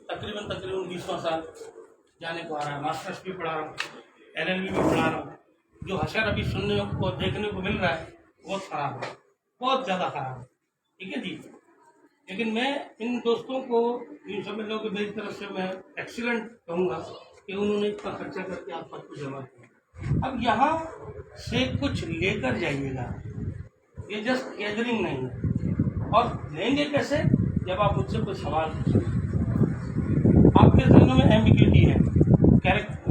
तकरीबन 20वां साल जाने को आ रहा है। मास्टर्स भी पढ़ा रहा हूँ, LLB भी पढ़ा रहा हूँ। जो हशर अभी सुनने को देखने को मिल रहा है बहुत ख़राब है, बहुत ज़्यादा ख़राब है। ठीक है जी। लेकिन मैं इन दोस्तों को इन समझ लो कि मेरी तरफ से मैं एक्सीलेंट कहूँगा कि उन्होंने इतना खर्चा करके आप पद को जमा किया। अब यहाँ से कुछ लेकर जाइएगा, ये जस्ट गैदरिंग नहीं है। और लेंगे कैसे? जब आप मुझसे कोई सवाल पूछेंगे। आपके जहनों में एम्बिग्यूटी है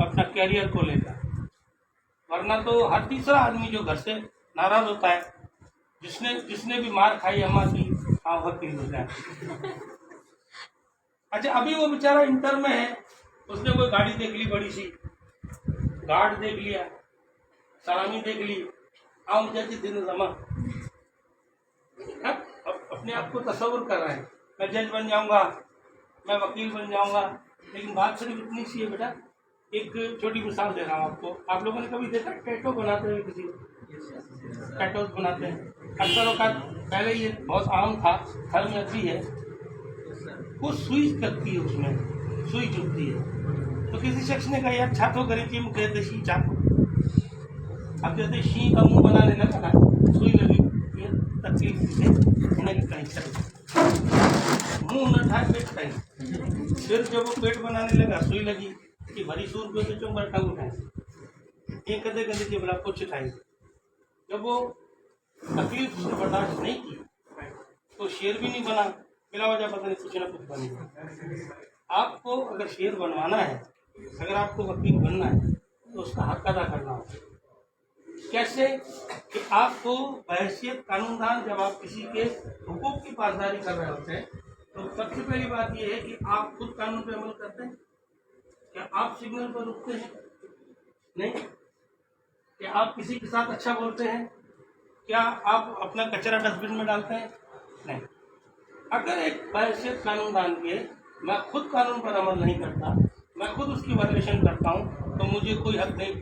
अपना कैरियर को लेकर, वरना तो हर तीसरा आदमी जो घर से नाराज होता है, जिसने भी मार खाई अम्मा की, हाँ वकील हो जाए। अच्छा, अभी वो बेचारा इंटर में है, उसने कोई गाड़ी देख ली बड़ी सी, गार्ड देख लिया, सलामी देख ली, आम जैसी दिन जमा। अब अपने आप को तस्वुर कर रहा है, मैं जज बन जाऊंगा, मैं वकील बन जाऊंगा। लेकिन बात सिर्फ इतनी सी है बेटा। एक छोटी मिसाल दे रहा हूँ आपको। आप लोगों ने कभी देखा टैटू बनाते हुए किसी? टैटूज बनाते हैं अक्सर औकात। पहले ये बहुत आम था, घर में अभी है। वो सुई लगती है, उसमें सुई चुभती है। तो किसी शख्स ने कहा यार छातो करी थी, मुझे देशी चाकू। अब जैसे शी का मुंह बनाने लगा ना, सुई लगी, ये तकलीफ से उन्हें कहीं चल मुँह न ढाक पेट कहीं। फिर जब वो पेट बनाने लगा, सुई लगी कि भरी सूर पे तो चुंबर टंग उठाए, ये कदे कदे के बड़ा कुछ खाई। जब वो तकलीफ से बर्दाश्त नहीं की तो शेर भी नहीं बना, बिला वजह पता नहीं कुछ ना कुछ बन गया। आपको अगर शेर बनवाना है, अगर आपको वकील बनना है, तो उसका हक अदा करना होगा। कैसे? कि आपको बहैसियत कानूनदान जब आप किसी के हुकूक की पासदारी कर रहे होते हैं, तो सबसे पहली बात यह है कि आप खुद कानून पे अमल करते हैं। क्या आप सिग्नल पर रुकते हैं? नहीं। क्या आप किसी के साथ अच्छा बोलते हैं? क्या आप अपना कचरा डस्टबिन में डालते हैं? नहीं। अगर एक बहैसियत कानूनदान के मैं खुद कानून पर अमल नहीं करता, मैं खुद उसकी वायलेशन करता हूँ, तो मुझे कोई हक नहीं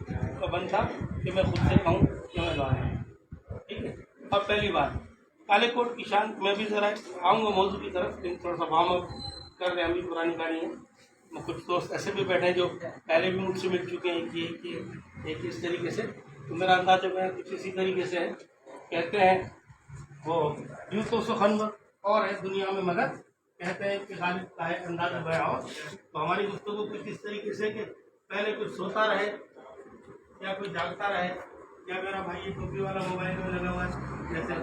बनता कि मैं खुद से कहूँ कि मैं लॉयर हूँ। ठीक है। और पहली बात, काले कोट की शान, मैं भी जरा आऊँगा मौजूद की तरफ, थोड़ा सा वार्म अप कर रहे हैं। अभी पुरानी गाड़ी है, कुछ दोस्त ऐसे भी बैठे हैं जो पहले भी मुझसे मिल चुके हैं कि इस तरीके से। तो मेरा अंदाजा में कुछ इसी तरीके से है। कहते हैं वो यूँ तो सुखन और है दुनिया में, मगर कहते हैं कि गालिब का है अंदाजा बया हो। तो हमारी गुफ्तगू कुछ इस तरीके से कि पहले कुछ सोता रहे या कोई जागता रहे, या मेरा भाई ये टोपी वाला मोबाइल में लगा हुआ है जैसे,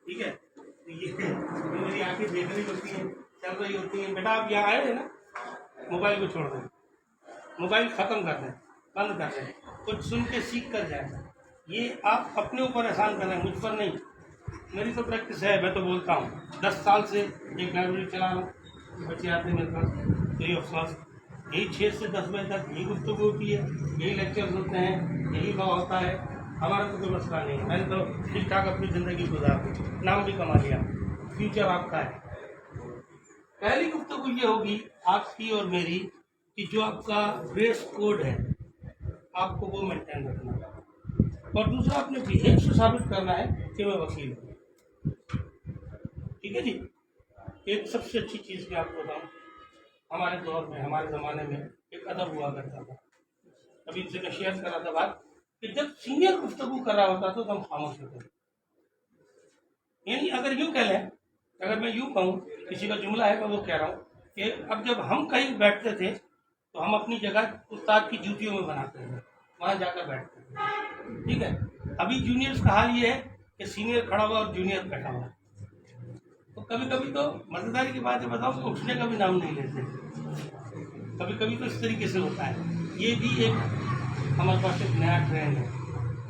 ठीक है। तो ये मेरी आंखें देख रही होती हैं, चल रही होती हैं। बेटा आप यहाँ आए हैं ना, मोबाइल को छोड़ दें, मोबाइल ख़त्म कर दें, बंद कर दें, कुछ सुन के सीख कर जाए। ये आप अपने ऊपर एहसान कर रहे हैं, मुझ पर नहीं। मेरी तो प्रैक्टिस है, मैं तो बोलता हूँ 10 साल से एक लाइब्रेरी चला रहा हूँ। बच्चे आते हैं मेरे पास फ्री ऑफ कॉस्ट, यही 6 से 10 बजे तक यही गुफ्तगू होती है, यही लेक्चर्स होते हैं, यही लॉ होता है। हमारा तो कोई मसला नहीं है। मैंने तो ठीक ठाक अपनी ज़िंदगी गुजार दी, नाम भी कमा लिया, फ्यूचर आपका है। पहली गुफ्तगू ये होगी आपकी और मेरी कि जो आपका ड्रेस कोड है आपको वो मेंटेन रखना है, और दूसरा अपने बिहेव से साबित करना है कि मैं वकील हूँ। ठीक है जी। एक सबसे अच्छी चीज़ मैं आपको बताऊँ, हमारे दौर में, हमारे ज़माने में एक अदब हुआ करता था। अभी इनसे मैं शेयर कर रहा था बात कि जब सीनियर गुफ्तगू कर रहा होता था तो हम खामोश होते थे। यानी अगर यूँ कह लें, अगर मैं यूँ कहूँ, किसी का जुमला है मैं वो कह रहा हूँ कि अब जब हम कहीं बैठते थे तो हम अपनी जगह उस्ताद की जूतियों में बनाते थे, वहाँ जाकर बैठते थे। ठीक है। अभी जूनियर्स का हाल ये है कि सीनियर खड़ा हुआ और जूनियर बैठा हुआ। तो कभी कभी तो मजेदारी की बात है, बताओ, तो उठने का भी नाम नहीं लेते। कभी कभी तो इस तरीके से होता है। ये भी एक हमारे पास एक नया ट्रेंड है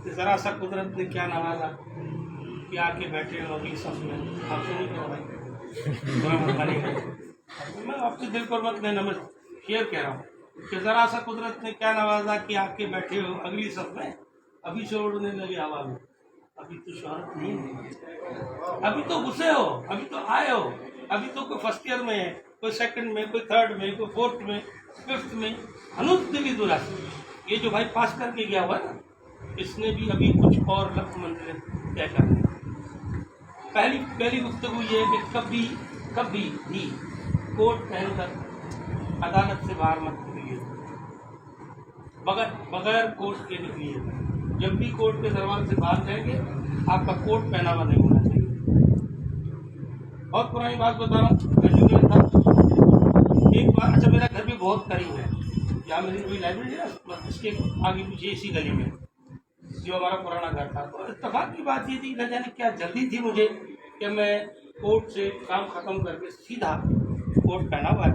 कि ज़रा सा कुदरत ने क्या नवाजा कि आके बैठे हो अगली सफ में। आपसे नहीं कहो भाई, मैं आपके दिल पर मत लेना, मैं शेयर कह रहा हूँ कि ज़रा सा कुदरत ने क्या नवाजा कि आके बैठे हो अगली सफ में, अभी से उड़ने लगे हवा में। अभी तो शोहरत नहीं है, अभी तो घुसे हो, अभी तो आए हो, अभी तो कोई फर्स्ट ईयर में है, कोई सेकंड में, कोई थर्ड में, कोई फोर्थ में, फिफ्थ में। हनुत दिली दुरा, ये जो भाई पास करके गया हुआ ना, इसने भी अभी कुछ और लक्ष्य मंजिलें तय करनी। पहली गुफ्तगू ये है कि कभी कभी भी कोट पहनकर अदालत से बाहर मत निकलिए, बगैर कोर्ट के निकलिए। जब भी कोर्ट के दरवाजे से बाहर जाएंगे आपका कोट पहना हुआ नहीं होना चाहिए। बहुत पुरानी बात बता रहा हूँ, मैं जूनियर था एक बार। अच्छा, मेरा घर भी बहुत करीब है, यहाँ मेरी कोई लाइब्रेरी है इसके आगे पीछे इसी गली में जो हमारा पुराना घर था। तो इत्तेफाक की बात ये थी, न जाने क्या जल्दी थी मुझे कि मैं कोर्ट से काम खत्म करके सीधा कोट पहना हुआ है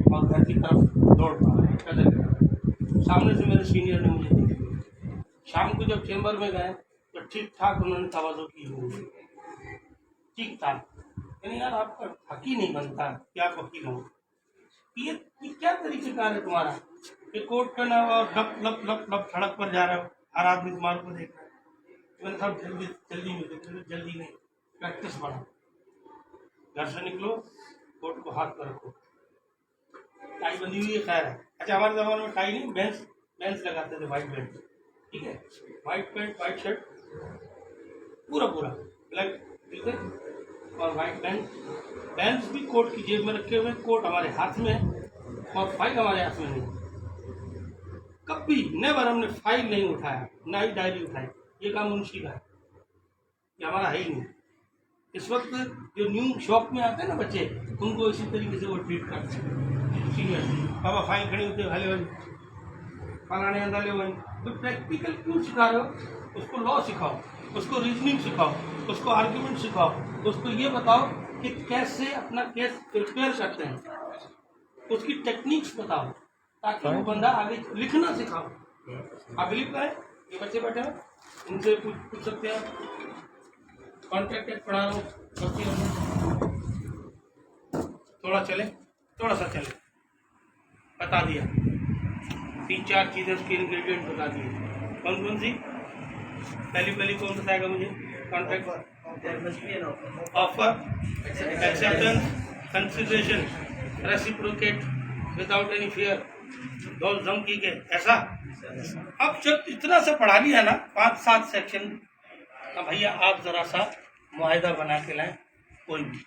और घर की तरफ दौड़ पड़ा। सामने से मेरे सीनियर ने मुझे देखा। शाम को जब चैम्बर में गए तो ठीक ठाक उन्होंने तवज्जो की होगी, ठीक ठाक। यानी यार आपका हक ही नहीं बनता कि आप वकील हो। ये क्या तरीक़ेकार है तुम्हारा कि कोट पहना हुआ और लप लप लप लप सड़क पर जा रहे हो, हर आदमी तुम्हारे को देख रहा है। मैंने सब जल्दी नहीं, प्रैक्टिस बढ़ाओ। घर से निकलो, कोट को हाथ पर रखो, टाई बंधी हुई है, खैर है। अच्छा, हमारे ज़माने में टाई नहीं, बेंच लगाते थे, वाइट बेंच, ठीक है, वाइट पैंट वाइट शर्ट पूरा ब्लैक जूते और वाइट बेंच भी कोट की जेब में रखे हुए, कोट हमारे हाथ में और फाइल हमारे हाथ में नहीं। कभी नेवर हमने फाइल नहीं उठाया, ना ही डायरी उठाई। ये काम मुंशी का है, ये हमारा है ही नहीं। इस वक्त जो न्यू शॉप में आते हैं ना बच्चे, उनको इसी तरीके से वो ट्रीट करते हैं। सीनियर बाबा फाइल खड़ी होते हले वाली फलाने अंदर ले वही। तो प्रैक्टिकल क्यों सिखा रहे हो? उसको लॉ सिखाओ, उसको रीजनिंग सिखाओ, उसको आर्ग्यूमेंट सिखाओ, उसको ये बताओ कि कैसे अपना केस प्रिपेयर करते हैं, उसकी टेक्निक्स बताओ ताकि वो बंदा आगे लिखना सिखाओ। आप लिख पाए, ये बच्चे बैठे हैं, उनसे पूछ सकते हैं। कॉन्ट्रैक्ट पढ़ा रहा हूँ, थोड़ा सा चले, बता दिया 3-4 चीज़ें, उसके इंग्रेडिएंट बता दिए। कौन सी? पहली कौन बताएगा मुझे? Contract, offer, acceptance, consideration, reciprocate, without any fear, दो धमकी के, ऐसा। अब जब इतना सा पढ़ा लिया ना, 5-7 सेक्शन, अब भैया आप जरा सा मुआहिदा बना के लाएं। कोई भी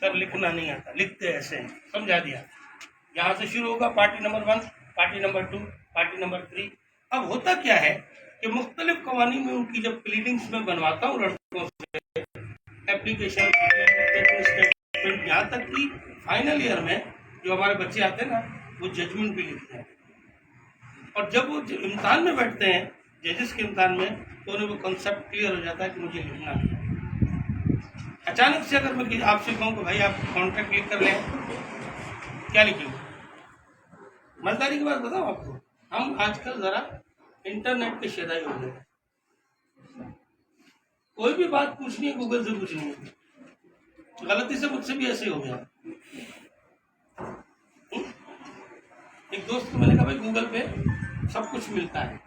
सर लिखना नहीं आता, लिखते ऐसे हैं, समझा दिया। यहाँ से शुरू होगा party number 1, party number 2, party number 3। अब होता क्या है कि मुख्तलिफ कवानीन में उनकी जब प्लीडिंग्स में बनवाता हूँ लड़कों से, एप्लीकेशन, यहाँ तक कि फाइनल ईयर में जो हमारे बच्चे आते हैं ना, वो जजमेंट भी लिखते हैं। और जब वो इम्तिहान में बैठते हैं, जजेस के इम्तिहान में, तो उन्हें वो कंसेप्ट क्लियर हो जाता है कि मुझे लिखना है। अचानक से अगर मैं आपसे कहूँ कि भाई आप कॉन्ट्रैक्ट लिख कर लें, क्या लिखेंगे? मजेदारी की बात बताओ आपको, हम आजकल जरा इंटरनेट के शेदाई हो गए। कोई भी बात पूछनी है गूगल से पूछनी है। गलती से मुझसे भी ऐसे हो गया। एक दोस्त को मैंने कहा भाई गूगल पे सब कुछ मिलता है,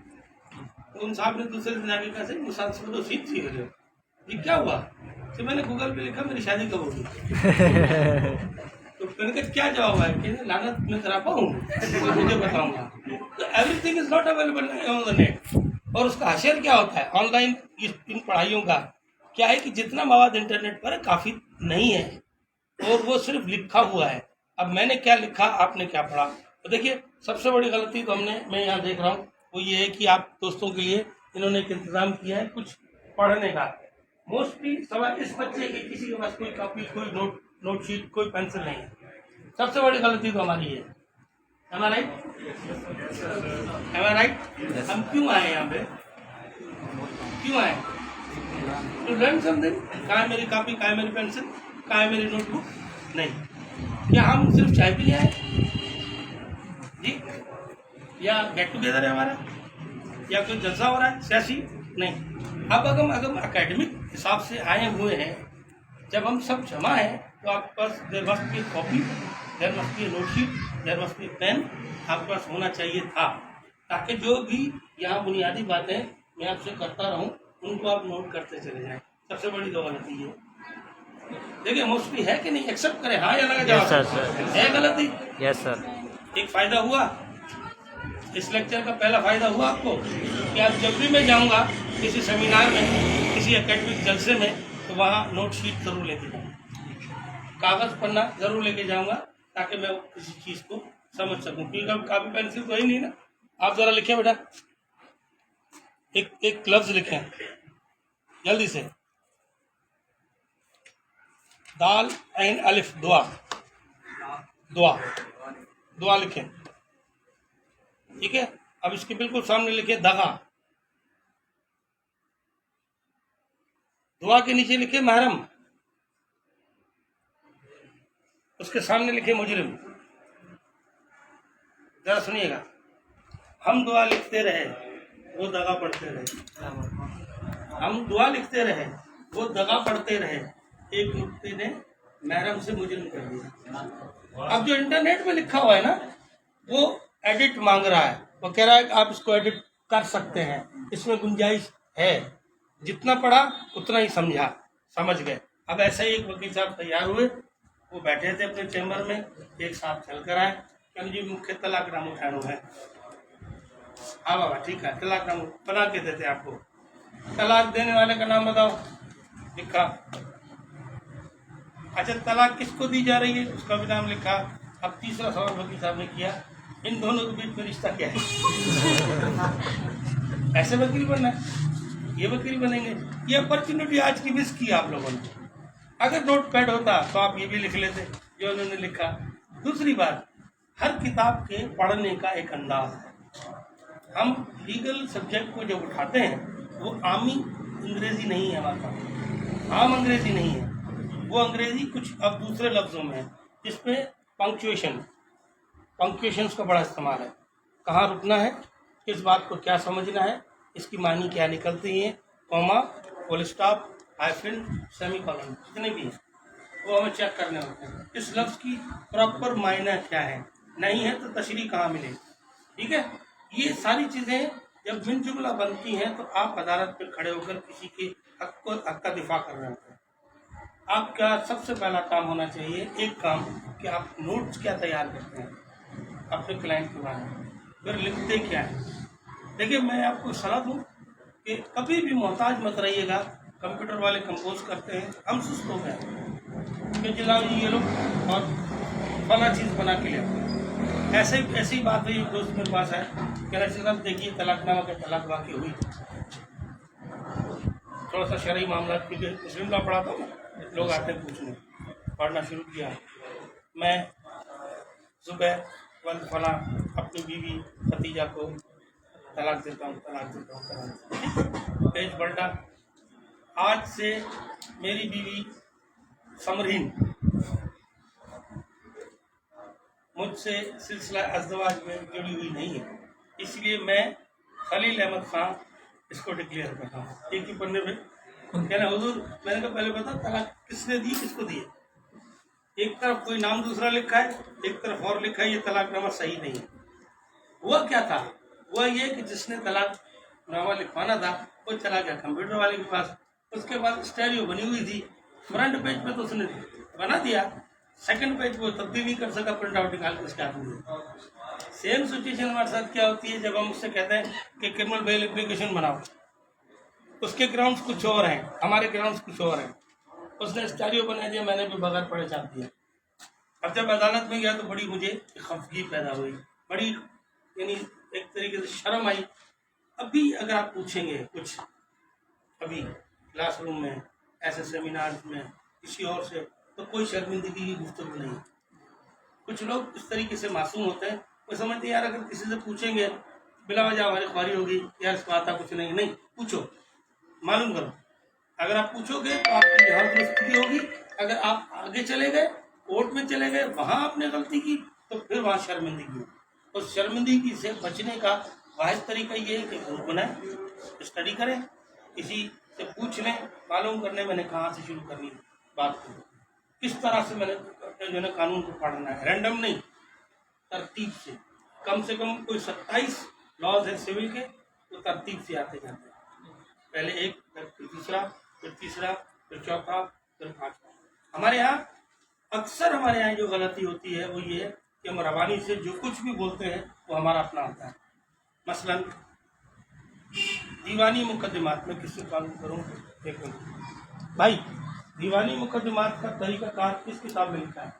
तो उन साहब ने दूसरे दिन आगे कहा सही मुसाद से तो सीख रहे हो, ये क्या हुआ? तो मैंने गूगल पे लिखा मेरी शादी कब होगी। तो मैंने कहा क्या जवाब है कि लागत मैं करा पाऊँ तो मुझे बताऊंगा। तो everything is not available on the net. और उसका हशर क्या होता है ऑनलाइन इन पढ़ाइयों का, क्या है कि जितना मवाद इंटरनेट पर है काफ़ी नहीं है, और वो सिर्फ लिखा हुआ है। अब मैंने क्या लिखा, आपने क्या पढ़ा। तो देखिए सबसे बड़ी गलती तो मैं यहाँ देख रहा हूँ वो ये है कि आप दोस्तों के लिए इन्होंने एक इंतज़ाम किया है कुछ पढ़ने का। मोस्टली सवाल इस बच्चे की किसी के पास कोई कॉपी, कोई नोट शीट, कोई पेंसिल नहीं है। सबसे बड़ी गलती तो हमारी है। Am I right? हम क्यों आए यहाँ पे? क्यों आए? To learn something? कहाँ है मेरी कॉपी, कहाँ है मेरी पेंसिल, कहाँ है मेरी नोटबुक? नहीं। क्या हम सिर्फ चाय पी आए जी, या गेट टुगेदर है हमारा, या कोई जलसा हो रहा है सियासी? नहीं। अब अगर हम एकेडमिक हिसाब से आए हुए हैं, जब हम सब जमा हैं, तो आपके पास there must be copy, there must be note sheet, there must be pen, आपके पास होना चाहिए था, ताकि जो भी यहाँ बुनियादी बातें मैं आपसे करता रहूँ उनको आप नोट करते चले जाएं। सबसे बड़ी तो गलती है। देखिए मोस्टली है कि नहीं, एक्सेप्ट करें हाँ या लगा जवाब है गलती? Yes sir. एक फ़ायदा हुआ इस लेक्चर का, पहला फ़ायदा हुआ आपको कि आप जब भी मैं जाऊँगा किसी सेमिनार में, किसी एकेडमिक जलसे में, तो वहाँ नोट शीट ज़रूर लेके जाऊँगा, कागज़ पन्ना ज़रूर लेके जाऊँगा, ताकि मैं किसी चीज़ को समझ सकूं। क्योंकि कापी पेंसिल तो ही नहीं ना। आप ज़रा लिखें बेटा, एक लफ्ज़ लिखें जल्दी से, दाल ऐन अलिफ दुआ, दुआ, दुआ लिखें, ठीक है। अब इसके बिल्कुल सामने लिखे दगा, दुआ के नीचे लिखे महरम, उसके सामने लिखे मुजरिम। जरा सुनिएगा, हम दुआ लिखते रहे वो दगा पढ़ते रहे, हम दुआ लिखते रहे वो दगा पढ़ते रहे, एक नुक्ते ने महरम से मुजरिम कर दिया। अब जो इंटरनेट में लिखा हुआ है ना, वो एडिट मांग रहा है, वो कह रहा है कि आप इसको एडिट कर सकते हैं, इसमें गुंजाइश है। जितना पढ़ा उतना ही समझ गए। अब ऐसे ही एक वकील साहब तैयार हुए, वो बैठे थे अपने चैम्बर में, एक साहब चल कर आए कि जी मुख्य तलाकनामा उठाना है। हाँ बाबा ठीक है, तलाकनामा बना के देते आपको, तलाक देने वाले का नाम बताओ, लिखा। अच्छा तलाक किसको दी जा रही है, उसका भी नाम लिखा। अब तीसरा सवाल वकील साहब ने किया, इन दोनों के बीच में रिश्ता क्या है? ऐसे वकील बनना है, ये वकील बनेंगे। ये अपॉर्चुनिटी आज की मिस की आप लोगों ने। अगर नोट पैड होता तो आप ये भी लिख लेते जो उन्होंने लिखा। दूसरी बात, हर किताब के पढ़ने का एक अंदाज है। हम लीगल सब्जेक्ट को जब उठाते हैं वो आमी अंग्रेजी नहीं है, हमारे पास आम अंग्रेजी नहीं है, वो अंग्रेजी कुछ अब दूसरे लफ्ज़ों में है, जिसमें पंक्चुएशंस का बड़ा इस्तेमाल है। कहाँ रुकना है, किस बात को क्या समझना है, इसकी मानी क्या निकलती है, comma, full stop, hyphen, semicolon, जितने भी हैं वो हमें चेक करने होते हैं। इस लफ्ज़ की प्रॉपर मायना क्या है, नहीं है तो तशरीह कहाँ मिलेगी, ठीक है। ये सारी चीज़ें जब बिन जुमला बनती हैं तो आप अदालत पे खड़े होकर किसी के हक का दिफा कर रहे होते हैं। आपका सबसे पहला काम होना चाहिए, एक काम कि आप नोट्स क्या तैयार करते हैं अपने क्लाइंट के बारे में, फिर लिखते क्या है। देखिए मैं आपको सलाह दूँ कि कभी भी मोहताज मत रहिएगा। कंप्यूटर वाले कंपोज करते हैं, हम सुस्त हो गए कि जनाब ये लोग और फला चीज़ बना के ले। ऐसे ही बात हुई, दोस्त मेरे पास है, कह रहे साहब देखिए तलाकनामा के तलाक वाक़ई हुई, थोड़ा सा शरई मामला, क्योंकि मुस्लिम लॉ पढ़ाता हूँ, लोग आते हैं पूछने, पढ़ना शुरू किया। मैं सुबह वक्त फला अपनी बीवी भतीजा को तलाक देता हूँ, पेज पलटा, आज से मेरी बीवी समरीन मुझसे सिलसिला अज़दवाज में जुड़ी हुई नहीं है, इसलिए मैं खलील अहमद खान इसको डिक्लेयर करता हूँ। एक ही पन्ने पे कहना हुजूर, मैंने कहा पहले बता तलाक किसने दी, किसको दी है। एक तरफ कोई नाम दूसरा लिखा है, एक तरफ और लिखा है, ये तलाकनामा सही नहीं है। हुआ क्या था, हुआ ये कि जिसने तलाकनामा लिखवाना था वो चला गया कंप्यूटर वाले के पास, उसके बाद स्टेरियो बनी हुई थी, फ्रंट पेज पे तो उसने बना दिया, सेकंड पेज वो तब्दील नहीं कर सका, प्रिंट आउट निकाल के उसके हाथ में। सेम सिचुएशन हमारे साथ क्या होती है जब हम उससे कहते हैं कि क्रिमिनल बेल एप्लीकेशन बनाओ, उसके ग्राउंड्स कुछ और हैं, हमारे ग्राउंड्स कुछ और हैं। उसने स्टेरियो बना दिया, मैंने भी बगैर पढ़े छाप दिया। अब जब अदालत में गया तो बड़ी मुझे खफगी पैदा हुई, बड़ी यानी एक तरीके से शर्म आई। अभी अगर आप पूछेंगे कुछ, अभी क्लासरूम में, ऐसे सेमिनार में, किसी और से, तो कोई शर्मिंदगी की गुफ्तगू नहीं। कुछ लोग इस तरीके से मासूम होते हैं, वो समझते हैं यार अगर किसी से पूछेंगे बिला वजह हमारी ख्वारी होगी, यार इसको आता कुछ नहीं। नहीं, पूछो, मालूम करो। अगर आप पूछोगे तो आपकी हर दुरुस्ती होगी। अगर आप आगे चले गए, कोर्ट में चले गए, वहाँ आपने गलती की, तो फिर वहाँ शर्मिंदगी। तो शर्मिंदगी से बचने का वाहिद तरीका ये है कि ग्रुप बनाएं, स्टडी करें, किसी से पूछ लें, मालूम करने मैंने कहाँ से शुरू करनी बात को, किस तरह से मैंने जो है कानून को पढ़ना है, रैंडम नहीं, तरतीब से। कम कोई 27 लॉज हैं सिविल के, तो तरतीब से आते जाते हैं, पहले एक, फिर तीसरा, फिर तीसरा, फिर चौथा, फिर पाँचवा। हमारे यहाँ अक्सर जो गलती होती है वो ये है कि हम रवानी से जो कुछ भी बोलते हैं वो हमारा अपना होता है। मसलन दीवानी मुकदमात में किससे कानून करूँ, देखो भाई, दीवानी मुकदमात का तरीकाकार किस किताब में लिखा है?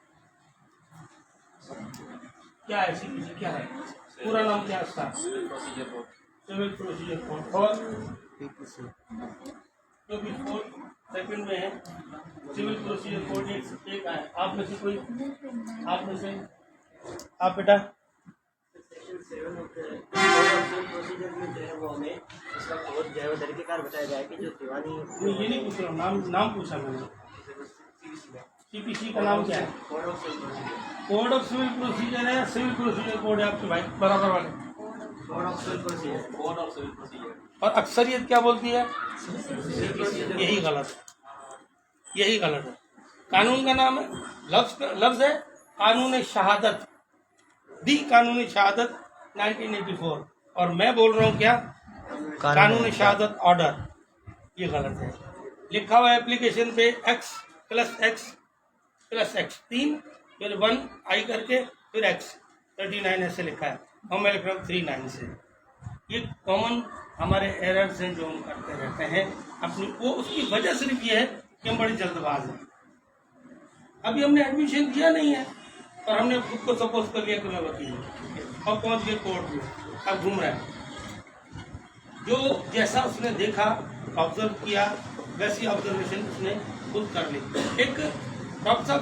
क्या है CPC क्या है? पूरा नाम क्या है उसका? Civil procedure code. और जो भी 4 सेकंड में है सिविल प्रोसीजर कोड एक है। आप में से कोई, आप बेटा प्रोसीजर में जो है वो हमें उसका कोड जो है वो तरीकेकार बताया जाए कि जो दीवानी ये नहीं पूछ रहा हूँ, नाम पूछा मैंने। CPC का नाम क्या है? कोड ऑफ सिविल प्रोसीजर है, सिविल प्रोसीजर कोड है आपके भाई बराबर वाले। Code of civil procedure. और अक्सरियत क्या बोलती है? यही गलत है। कानून का नाम है, लफ्ज है कानून शहादत, दी कानून शहादत 1984, और मैं बोल रहा हूँ क्या? कानून शहादत ऑर्डर। ये गलत है। लिखा हुआ है एप्लीकेशन पे x + x 3 फिर 1 i करके फिर x 39 ऐसे लिखा है, और मैं लिख रहा हूँ 39 से। ये कॉमन हमारे एरर्स हैं जो हम करते रहते हैं अपनी, वो उसकी वजह सिर्फ ये है कि हम बड़ी जल्दबाज हैं। अभी हमने एडमिशन दिया नहीं है और हमने खुद को सपोज कर लिया कि मैं वकील हूँ और पहुँच गए कोर्ट में, अब घूम रहे हैं। जो जैसा उसने देखा, ऑब्जर्व किया, वैसी ऑब्जर्वेशन उसने खुद कर ली। एक डॉक्टर साहब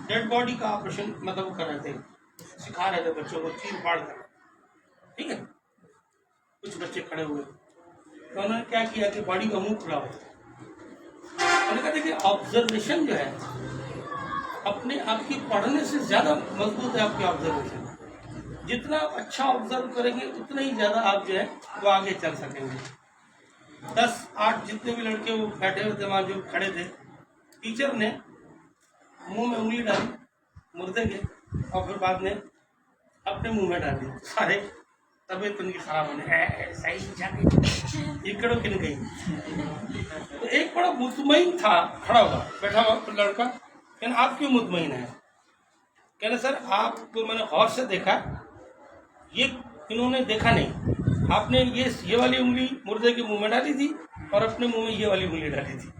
डेड बॉडी का ऑपरेशन मतलब कर रहे थे, सिखा रहे थे बच्चों को चीर फाड़ कर, ठीक है। कुछ बच्चे खड़े हुए तो उन्होंने क्या किया कि बॉडी का मुंह खुला हो। उन्होंने कहा देखिए ऑब्जर्वेशन जो है अपने आप की पढ़ने से ज़्यादा मजबूत है। आपकी ऑब्जर्वेशन जितना आप अच्छा ऑब्जर्व करेंगे उतना ही ज़्यादा आप जो है वो आगे चल सकेंगे। 10-8 जितने भी लड़के वो बैठे हुए थे वहाँ जो खड़े थे, टीचर ने मुंह में उंगली डाली मुर्दे के और फिर बाद में अपने मुंह में डाली। सारे तबीयत उनकी खराब होने सही जाके इकड़ों की गई। तो एक बड़ा मुतमईन था खड़ा हुआ बैठा हुआ लड़का, कहना आप क्यों मुतमईन है? कहना सर आपको मैंने गौर से देखा, ये इन्होंने देखा नहीं, आपने ये वाली उंगली मुर्दे के मुंह में डाली थी और अपने मुंह में ये वाली उंगली डाली थी,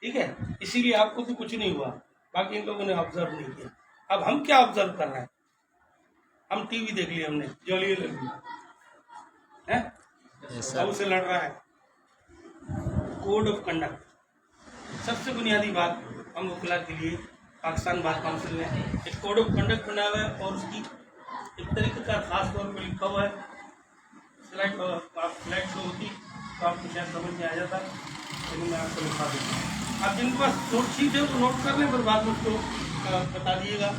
ठीक है, इसीलिए आपको तो कुछ नहीं हुआ, बाकी इन लोगों ने ऑब्जर्व नहीं किया। अब हम क्या ऑब्जर्व कर रहे हैं? हम टीवी देख लिया, हमने जलिए लगी है, सब से लड़ रहा है। कोड ऑफ कंडक्ट सबसे बुनियादी बात हम वकीला के लिए पाकिस्तान बार काउंसिल ने एक कोड ऑफ कंडक्ट बनाया हुआ है और उसकी एक तरीके का खास तौर पर लिखा हुआ है। स्लाइड आप स्लाइड शो होती तो आपको शायद समझ में आ जाता, लेकिन मैं आपको लिखा देता हूँ। आप जिनके पास नोट शीट है तो नोट कर लें, फिर बाद में उसको बता दिएगा।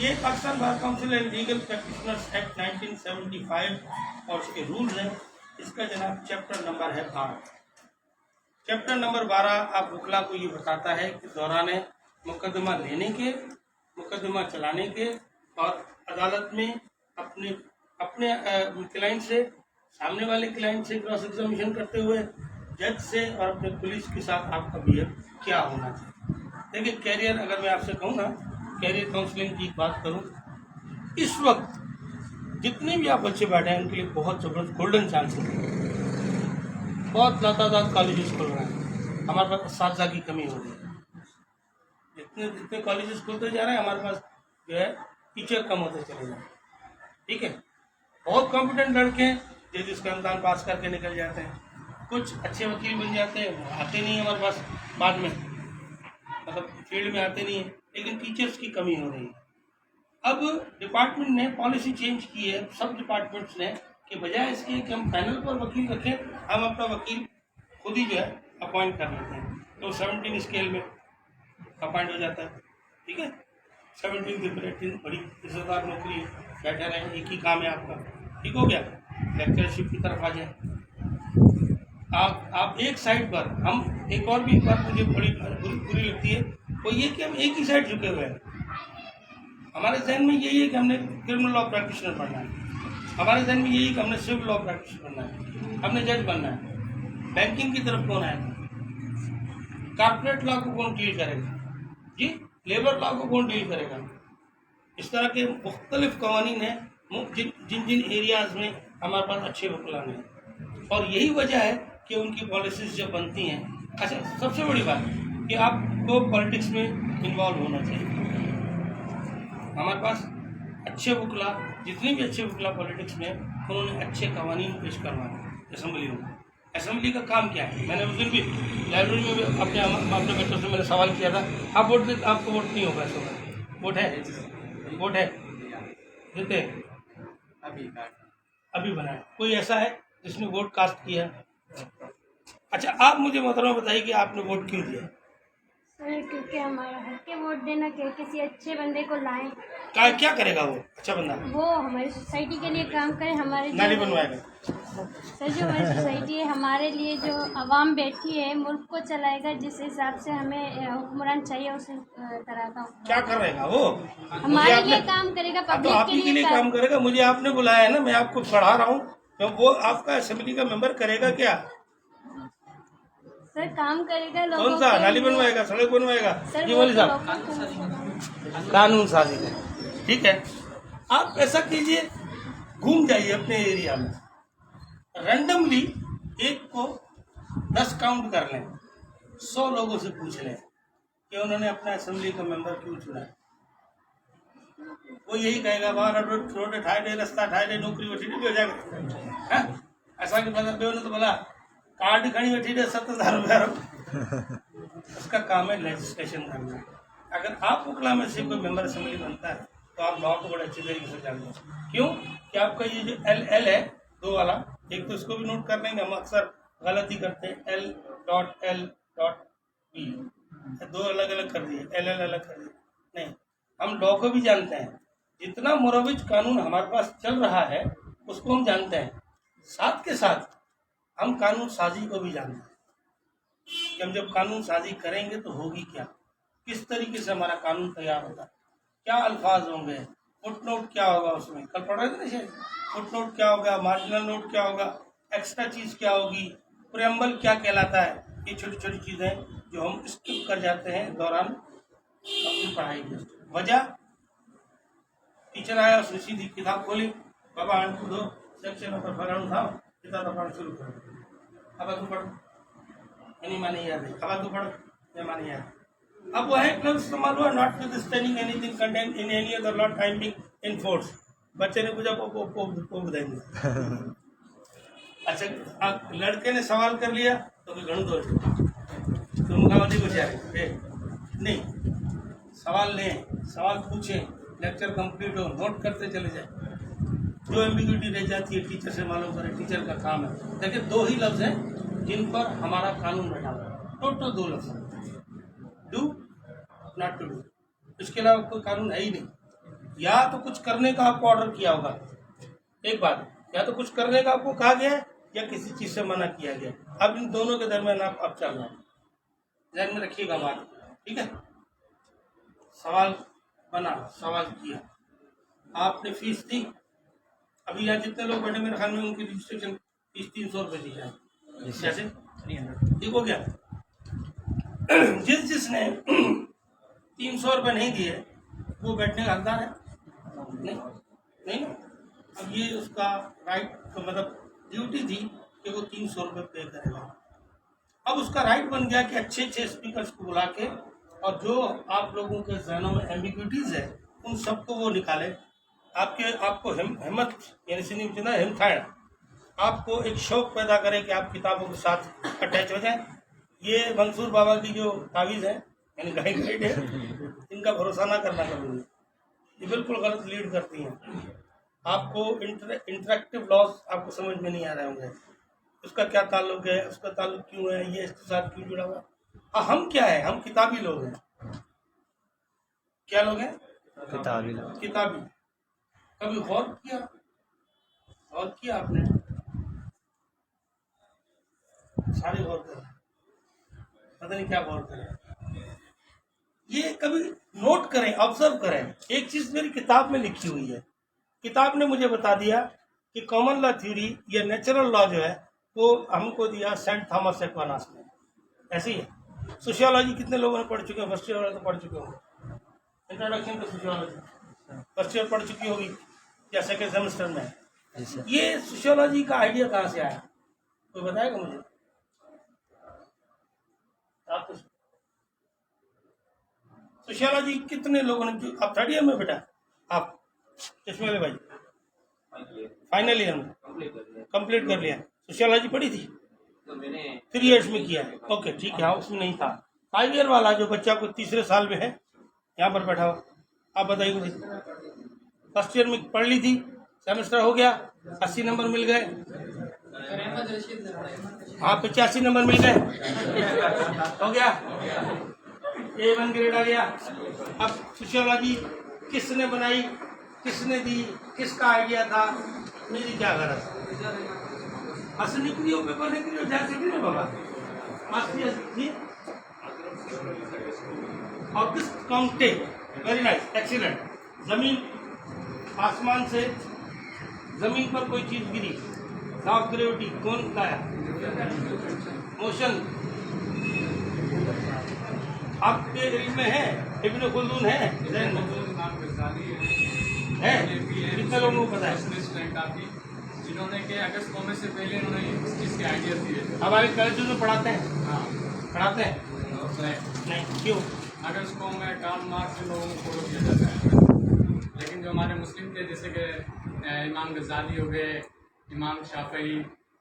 ये Pakistan bar council and legal practitioners act 1975 और उसके रूल्स हैं। इसका जनाब चैप्टर नंबर है 12। चैप्टर नंबर 12 आप वकीला को ये बताता है कि दौरान मुकदमा लेने के, मुकदमा चलाने के और अदालत में अपने क्लाइंट से, सामने वाले क्लाइंट से क्रॉस एग्जामिनेशन करते हुए जज से और अपने पुलिस के साथ आपका बिहेव क्या होना चाहिए। देखिए कैरियर, अगर मैं आपसे कहूँ ना कैरियर काउंसलिंग की बात करूँ, इस वक्त जितने भी आप बच्चे बैठे हैं उनके लिए बहुत ज़बरदस्त गोल्डन चांस है। बहुत लातादाद कॉलेजेस खुल रहे हैं, हमारे पास असातिज़ा की कमी हो रही है। जितने कॉलेजेस खुलते जा रहे हैं हमारे पास जो है टीचर कम होते चले जा रहे हैं, ठीक है। बहुत कॉम्पिटेंट लड़के हैं जो जिसका इम्तहान पास करके निकल जाते हैं, कुछ अच्छे वकील बन जाते हैं, आते नहीं है हमारे पास बाद में, मतलब फील्ड में आते नहीं है, लेकिन टीचर्स की कमी हो रही है। अब डिपार्टमेंट ने पॉलिसी चेंज की है, सब डिपार्टमेंट्स ने, कि बजाय इसके कि हम पैनल पर वकील रखें, हम अपना वकील खुद ही जो है अपॉइंट कर लेते हैं। तो 17 स्केल में अपॉइंट हो जाता है, ठीक है। 17 से 18 बड़ी इज्जतदार नौकरी, बैठे रहें, एक ही काम है आपका, ठीक हो गया। लेक्चरशिप की तरफ आ जाए आप एक साइड पर, हम एक और भी बात मुझे बड़ी बुरी लगती है वो ये कि हम एक ही साइड झुके हुए हैं। हमारे जहन में यही है कि हमने क्रिमिनल लॉ प्रैक्टिशनर पढ़ना है, हमारे जहन में यही है कि हमने सिविल लॉ प्रैक्टिस करना है, हमने जज बनना है। बैंकिंग की तरफ कौन आएगा? कॉर्पोरेट लॉ को कौन डील करेगा जी? लेबर लॉ को कौन डील करेगा? इस तरह के मुख्तलिफ कवानीन हैं जिन एरियाज़ में हमारे पास अच्छे वकीलान हैं, और यही वजह है कि उनकी पॉलिसीज जब बनती हैं। अच्छा, सबसे बड़ी बात कि आपको पॉलिटिक्स में इन्वॉल्व होना चाहिए। हमारे पास अच्छे वकला, जितने भी अच्छे वकला पॉलिटिक्स में, उन्होंने अच्छे कवानीन पेश करवाए असेंबली में। असेंबली का काम क्या है? मैंने उस दिन भी लाइब्रेरी में भी अपने बच्चों से मैंने सवाल किया था, आप वोट देते, आपको वोट नहीं होगा इस वक्त? वोट है? वोट है? देते? अभी बनाए। कोई ऐसा है जिसने वोट कास्ट किया? अच्छा, आप मुझे मोहतरमा बताइए कि आपने वोट क्यों दिया? सर क्योंकि हमारा हक है वोट देना कि किसी अच्छे बंदे को लाएं, क्या करेगा वो अच्छा बंदा? वो हमारी सोसाइटी के लिए काम करे, हमारे नाली जो बनवाएगा? सर जो हमारी सोसाइटी है, हमारे लिए जो आवाम बैठी है, मुल्क को चलाएगा, जिस हिसाब से हमें हुक्मरान चाहिए उसे कराता हूँ। क्या करेगा वो? हमारे लिए काम करेगा, तो पब्लिक आप ही के लिए काम करेगा। मुझे आपने बुलाया है ना, मैं आपको पढ़ा रहा हूँ, तो वो आपका असेंबली का मेंबर करेगा क्या? सर काम करेगा लोगों कौन सा? के नाली लिए। बनवाएगा, सड़क बनवाएगा? सर ये वो बोले तो साहब कानून साजी है, ठीक है। आप ऐसा कीजिए, घूम जाइए अपने एरिया में, रैंडमली एक को 10 काउंट कर लें, 100 लोगों से पूछ लें कि उन्होंने अपना असेंबली का मेंबर क्यों चुना है। वो यही कहेगा, बाहर रोड ठाए दे, रास्ता ठाए दे, नौकरी बैठी नहीं हो जाएगा। ऐसा कि बता तो बोला कार्ड खड़ी बैठी दे 70,000 रुपया। उसका काम है लेजिस्लेशन करना। अगर आप वकला में से कोई मेंबर असेंबली बनता है तो आप लॉ को बड़े अच्छे तरीके से जानते हैं। क्यों कि आपका ये जो एल है 2 वाला, एक तो इसको भी नोट कर लेंगे, हम अक्सर गलती करते हैं, L.L.B 2 अलग अलग कर दिए, LL अलग कर दिए। नहीं, हम लॉ को भी जानते हैं, जितना मुरविज कानून हमारे पास चल रहा है उसको हम जानते हैं, साथ के साथ हम कानून साजी को भी जानते हैं कि हम जब कानून साजी करेंगे तो होगी क्या, किस तरीके से हमारा कानून तैयार होगा, क्या अल्फाज होंगे, फुटनोट क्या होगा उसमें, कल पढ़ रहे थे ना शायद, फुटनोट क्या होगा, मार्जिनल नोट क्या होगा, एक्स्ट्रा चीज़ क्या होगी, प्रेम्बल क्या कहलाता है। ये छोटी छोटी चीज़ें जो हम स्किप कर जाते हैं दौरान अपनी पढ़ाई की। वजह, टीचर आया, उसने सीधी किताब खोली, बाबा आंटू दो, सेक्शन नंबर फलाना उठाओ, किताब पढ़ना शुरू करो, अब तू पढ़, यानी माने याद है, अब तू पढ़, या माने याद। अब वह क्लब इस्तेमाल हुआ, not withstanding anything content in any other law timing in force. बच्चे ने पूछा को बताएंगे। अच्छा, अब लड़के ने सवाल कर लिया तो फिर घणु दो तुम कहा कुछ है नहीं, सवाल लें, सवाल पूछें, लेक्चर कंप्लीट हो, नोट करते चले जाए, जो एम्बिग्यूटी रह जाती है टीचर से मालूम करें, टीचर का काम है। देखिए 2 ही लफ्ज हैं जिन पर हमारा कानून बैठा हुआ है, टोटल 2 लफ्ज, डू नॉट टू डू, इसके अलावा कोई कानून है ही नहीं। या तो कुछ करने का आपको ऑर्डर किया होगा, एक बात, या तो कुछ करने का आपको कहा गया या किसी चीज से मना किया गया। अब इन दोनों के दरमियान आप चल रहे हैं, ध्यान में रखिएगा बात, ठीक है। सवाल बना, सवाल किया, आपने फीस दी, अभी यहाँ जितने लोग बैठे मेरे ख्याल में उनकी रजिस्ट्रेशन फीस 300 रुपये दी जाए, जैसे ठीक हो गया। जिसने 300 रुपये नहीं दिए वो बैठने का हकदार है? नहीं। अब ये उसका राइट, तो मतलब ड्यूटी थी कि वो 300 रुपये पे करेगा। अब उसका राइट बन गया कि अच्छे अच्छे स्पीकर्स को बुला के, और जो आप लोगों के जहनों में एम्बिग्यूटीज है उन सबको वो निकाले, आपको हिम्मत यानी सिंह हिमथाड़, आपको एक शौक पैदा करे कि आप किताबों के साथ अटैच हो जाए। ये मंसूर बाबा की जो तावीज़ है यानी गाइड है, इनका भरोसा ना करना कभी, ये बिल्कुल गलत लीड करती हैं। आपको इंटरेक्टिव लॉज आपको समझ में नहीं आ रहे होंगे, उसका क्या ताल्लुक है, उसका ताल्लुक क्यों है, ये इसके साथ क्यों जुड़ा हुआ। हम क्या है, हम किताबी लोग हैं। क्या लोग हैं? किताबी। कभी गौर किया आपने? सारे गौर कर, पता नहीं क्या गौर करें, ये कभी नोट करें, ऑब्जर्व करें। एक चीज मेरी किताब में लिखी हुई है, किताब ने मुझे बता दिया कि कॉमन लॉ थ्योरी या नेचुरल लॉ जो है वो हमको दिया सेंट थॉमस एक्वानास ने, ऐसे ही है। सोशियोलॉजी कितने लोगों ने पढ़ चुके हैं? फर्स्ट ईयर वाले तो पढ़ चुके होंगे, introduction to sociology first year पढ़ चुकी होगी या सेकेंड सेमेस्टर में। ये सोशियोलॉजी का आइडिया कहाँ से आया, कोई बताएगा मुझे? आप तो सोशियोलॉजी कितने लोगों ने, आप 3rd ईयर में बेटा, आप चश्मे वाले भाई फाइनल ईयर में कंप्लीट कर लिया। सोशियोलॉजी पढ़ी थी तो मैंने 3 इयर्स में किया है। ओके ठीक है, हाँ उसमें नहीं था। 5 ईयर वाला जो बच्चा को तीसरे साल में है, यहाँ पर बैठा हुआ, आप बताइए मुझे। फर्स्ट ईयर में पढ़ ली थी, सेमेस्टर हो गया, 80 नंबर मिल गए, हाँ 85 नंबर मिल गए, हो गया, A1 ग्रेड आ गया। अब सोशियोलॉजी किसने बनाई, किसने दी, किसका आइडिया था, मेरी क्या गरज। हंस निकली हो, पेपर निकली हो, जैसे भी नहीं बाबा थी। Auguste Comte, very nice, excellent. जमीन, आसमान से जमीन पर कोई चीज गिरी, ऑफ ग्रेविटी कौन लाया, मोशन। आपके इल्म में है, इब्न खुल्दून है, कितने लोगों को पता है? जिन्होंने के अगस्त कॉमें से पहले इन्होंने इस चीज़ के आइडिया दिए। हमारे कॉलेजों में पढ़ाते हैं, हाँ पढ़ाते हैं नहीं, क्यों? अगस्त कॉम में कार्ल मार्क्स से लोगों को फॉलो किया जाता है, लेकिन जो हमारे मुस्लिम थे जैसे कि इमाम गजाली हो गए, इमाम शाफई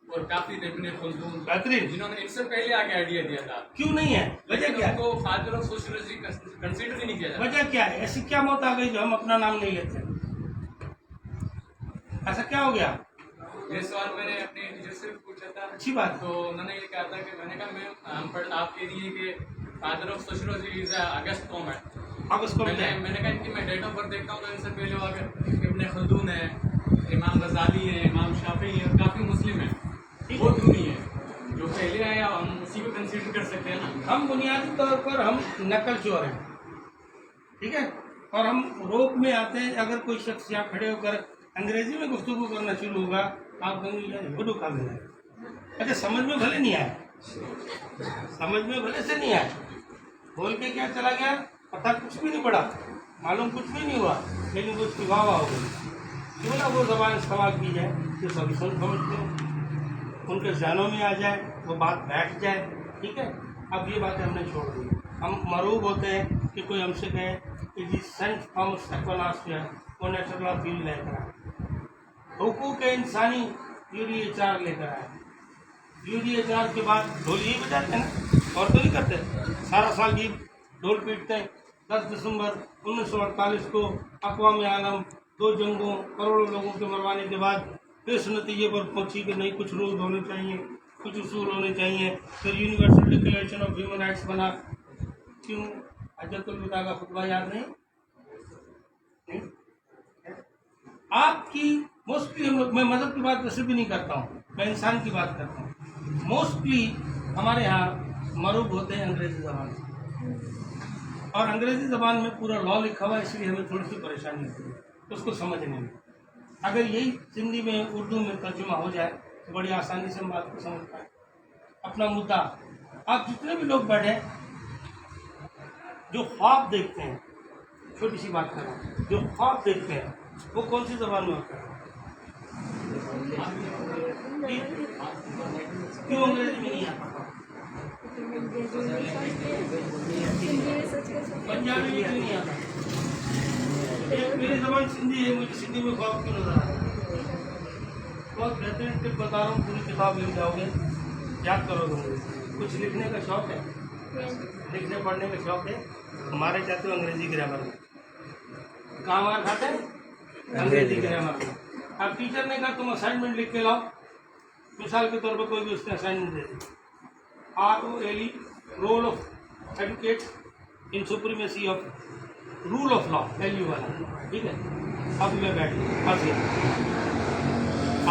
और काफ़ी इब्न खुल्दून, बेहतरीन, जिन्होंने इससे पहले आके आइडिया दिया था। क्यों नहीं है? वजह क्या है? उनको फादर ऑफ सोशियोलॉजी कंसीडर ही नहीं किया जाता। वजह क्या है? ऐसी क्या मौत आ गई जो हम अपना नाम नहीं लेते? ऐसा क्या हो गया? ये सवाल मैंने अपने टीचर से पूछा था, अच्छी बात है। तो उन्होंने ये कहा था कि मैंने कहा मैं आपके लिए कि father of sociology is August com है। अब उसको मैंने कहा इनकी मैं डेट ऑफ बर्थ देखता हूँ तो इनसे पहले वो अगर इब्न खुल्दून है, इमाम गजाली है, इमाम शाफी है, काफ़ी मुस्लिम है, वो क्यों नहीं है? जो पहले आया हम उसी को कंसीडर कर सकते हैं ना। हम बुनियादी तौर पर हम नकल चोर हैं, ठीक है, और हम रोक में आते हैं। अगर कोई शख्स यहाँ खड़े होकर अंग्रेजी में गुफ्तगू करना शुरू होगा, आप कहेंगे गुडू खा गया। अच्छा, समझ में भले नहीं आया, समझ में भले से नहीं आया, बोल के क्या चला गया, पता कुछ भी नहीं पड़ा, मालूम कुछ भी नहीं हुआ, लेकिन वो उसकी वाह हो गई। क्यों ना वो जबान इस्तेमाल की जाए जो सभी समझते हो, उनके जहनों में आ जाए, वो बात बैठ जाए, ठीक है। अब ये बातें हमने छोड़ दी। हम मरूब होते हैं कि कोई हमसे कहे कि जी सेंट थॉमस एक्विनास जो है वो नेचुरल फील्ड लेकर आए, हुकूक इंसानी UDHR लेकर आए। UDHR के बाद ढोल यही बजाते हैं ना, और तो नहीं करते, सारा साल ये ढोल पीटते हैं। 10 दिसंबर 1948 को अक़वाम आलम 2 जंगों, करोड़ों लोगों के मरवाने के बाद फिर इस नतीजे पर पहुंची कि नहीं, कुछ रूल होने चाहिए, कुछ उसूल होने चाहिए। फिर universal declaration of human rights बना। क्यों? हजरतुल विदा का खुतबा याद नहीं? आपकी मोस्टली हम लोग, मैं मजहब की बात वैसे भी नहीं करता हूँ, मैं इंसान की बात करता हूँ। मोस्टली हमारे यहाँ मरूब होते हैं अंग्रेजी ज़बान से, और अंग्रेजी ज़बान में पूरा लॉ लिखा हुआ है, इसलिए हमें थोड़ी सी परेशानी होती है उसको समझने में। अगर यही हिंदी में, उर्दू में तर्जुमा हो जाए तो बड़ी आसानी से हम बात को समझ पाए। अपना मुद्दा, आप जितने भी लोग बैठे जो ख्वाब देखते हैं, छोटी सी बात करें, जो ख्वाब देखते हैं वो कौन सी ज़बान में होता है? क्यों अंग्रेजी में नहीं आता? पंजाबी में क्यों नहीं आता? मेरी ज़बान सिंधी है, मुझे सिंधी में ख्वाब क्यों नजर आता? बहुत बेहतरीन टिप बता रहा हूँ, पूरी किताब लिख जाओगे, याद करोगे। कुछ लिखने का शौक है, लिखने पढ़ने का शौक है, हमारे चाहते हो अंग्रेजी ग्रामर में, कहाँ मार खाते हैं? अंग्रेजी ग्रामर में। अब टीचर ने कहा तुम असाइनमेंट लिख के लाओ, मिसाल के तौर पर कोई भी उसने असाइनमेंट दे दी, ROLE, role of advocate in supremacy of rule of law, LU वाला, ठीक है। अब मैं बैठ गया,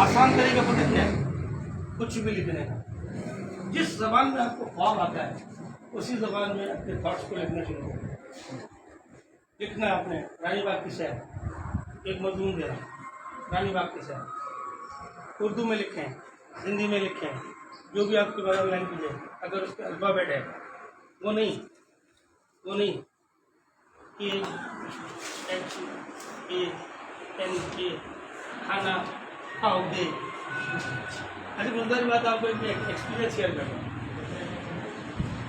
आसान तरीका पता क्या है? कुछ भी लिखने का, जिस जबान में आपको ख्वाब आता है उसी जबान में अपने थॉट्स को लिखना शुरू करें। लिखना है आपने रानी बाग की शहर, एक मजमून दे रहा हूँ, रानी बाग की शहर, उर्दू में लिखें, हिंदी में लिखें, जो भी आपकी मदर लैंग्वेज है। अगर उसका अल्फ़ाबेट है, वो नहीं KHANK खाना खाओगे। अरे गुजर बात आपको एक एक्सपीरियंस शेयर कर रहा हूँ।